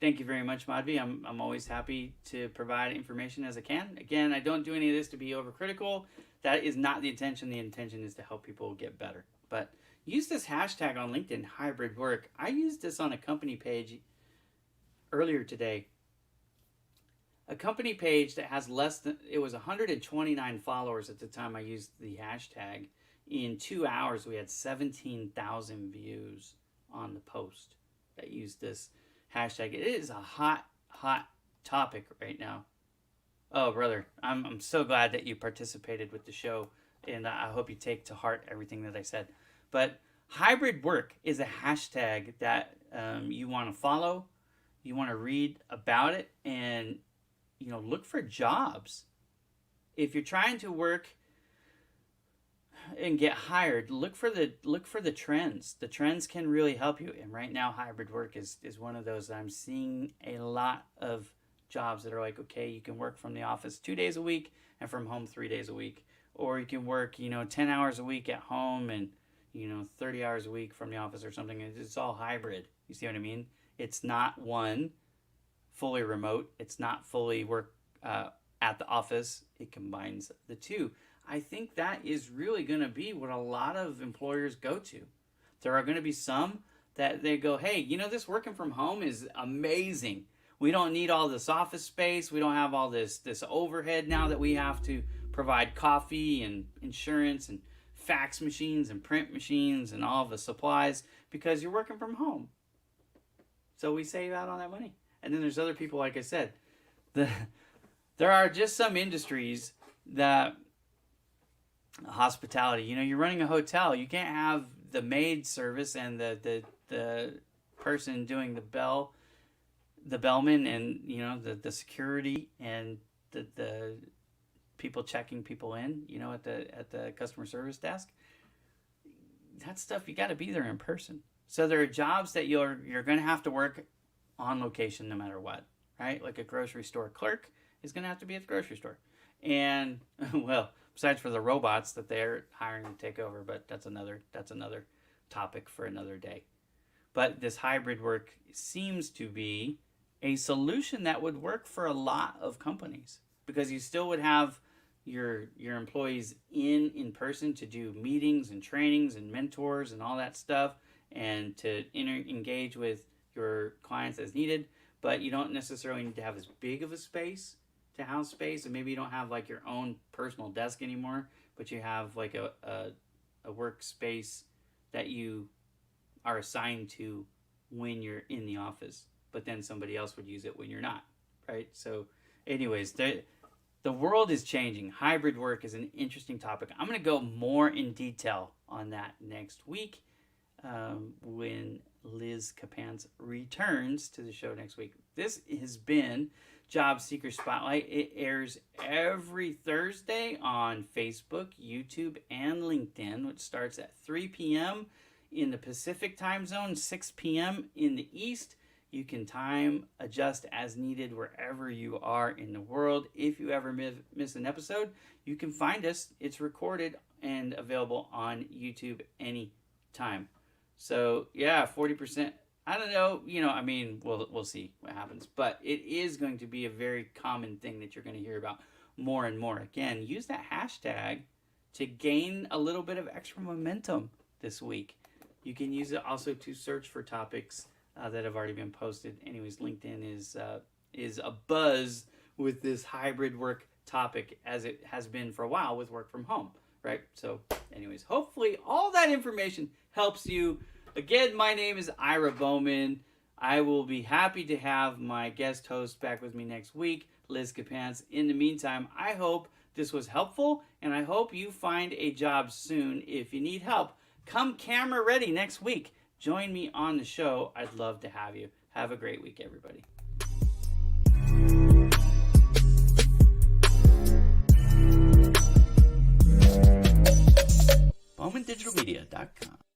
thank you very much, Madhvi. I'm always happy to provide information as I can. Again, I don't do any of this to be overcritical. That is not the intention. The intention is to help people get better. But use this hashtag on LinkedIn, hybrid work. I used this on a company page earlier today. A company page that has it was 129 followers at the time I used the hashtag. In 2 hours, we had 17,000 views on the post that used this hashtag. It is a hot topic right now. Oh, brother, I'm so glad that you participated with the show, and I hope you take to heart everything that I said. But hybrid work is a hashtag that you want to follow, you want to read about it, and look for jobs. If you're trying to work and get hired, look for the trends. The trends can really help you. And right now, hybrid work is one of those that I'm seeing a lot of jobs that are like, okay, you can work from the office 2 days a week and from home 3 days a week, or you can work 10 hours a week at home and 30 hours a week from the office or something. It's all hybrid. You see what I mean? It's not one fully remote. It's not fully work at the office. It combines the two. I think that is really going to be what a lot of employers go to. There are going to be some that they go, hey, this working from home is amazing. We don't need all this office space. We don't have all this overhead now that we have to provide coffee and insurance and fax machines and print machines and all the supplies because you're working from home. So we save out on that money. And then there's other people, like I said, there are just some industries that hospitality, you're running a hotel, you can't have the maid service and the person doing the bellman and the security and the people checking people in, at the customer service desk. That stuff, you got to be there in person. So there are jobs that you're going to have to work on location no matter what, right? Like a grocery store clerk is going to have to be at the grocery store. And, well, besides for the robots that they're hiring to take over, but that's another topic for another day. But this hybrid work seems to be a solution that would work for a lot of companies, because you still would have your employees in person to do meetings and trainings and mentors and all that stuff, and to engage with your clients as needed. But you don't necessarily need to have as big of a space to house space, and maybe you don't have like your own personal desk anymore, but you have like a workspace that you are assigned to when you're in the office, but then somebody else would use it when you're not, right? So anyways, the world is changing. Hybrid work is an interesting topic. I'm going to go more in detail on that next week when Liz Capance returns to the show next week. This has been Job Seeker Spotlight. It airs every Thursday on Facebook, YouTube, and LinkedIn, which starts at 3 p.m. in the Pacific time zone, 6 p.m. in the East. You can time adjust as needed wherever you are in the world. If you ever miss an episode, you can find us. It's recorded and available on YouTube anytime. So, yeah, 40%. I don't know, we'll see what happens. But it is going to be a very common thing that you're going to hear about more and more. Again, use that hashtag to gain a little bit of extra momentum this week. You can use it also to search for topics that have already been posted. Anyways, LinkedIn is a buzz with this hybrid work topic, as it has been for a while with work from home, right? So anyways, hopefully all that information helps you. Again, my name is Ira Bowman. I will be happy to have my guest host back with me next week, Liz Capance. In the meantime, I hope this was helpful, and I hope you find a job soon. If you need help, come camera ready next week. Join me on the show. I'd love to have you. Have a great week, everybody. BowmanDigitalMedia.com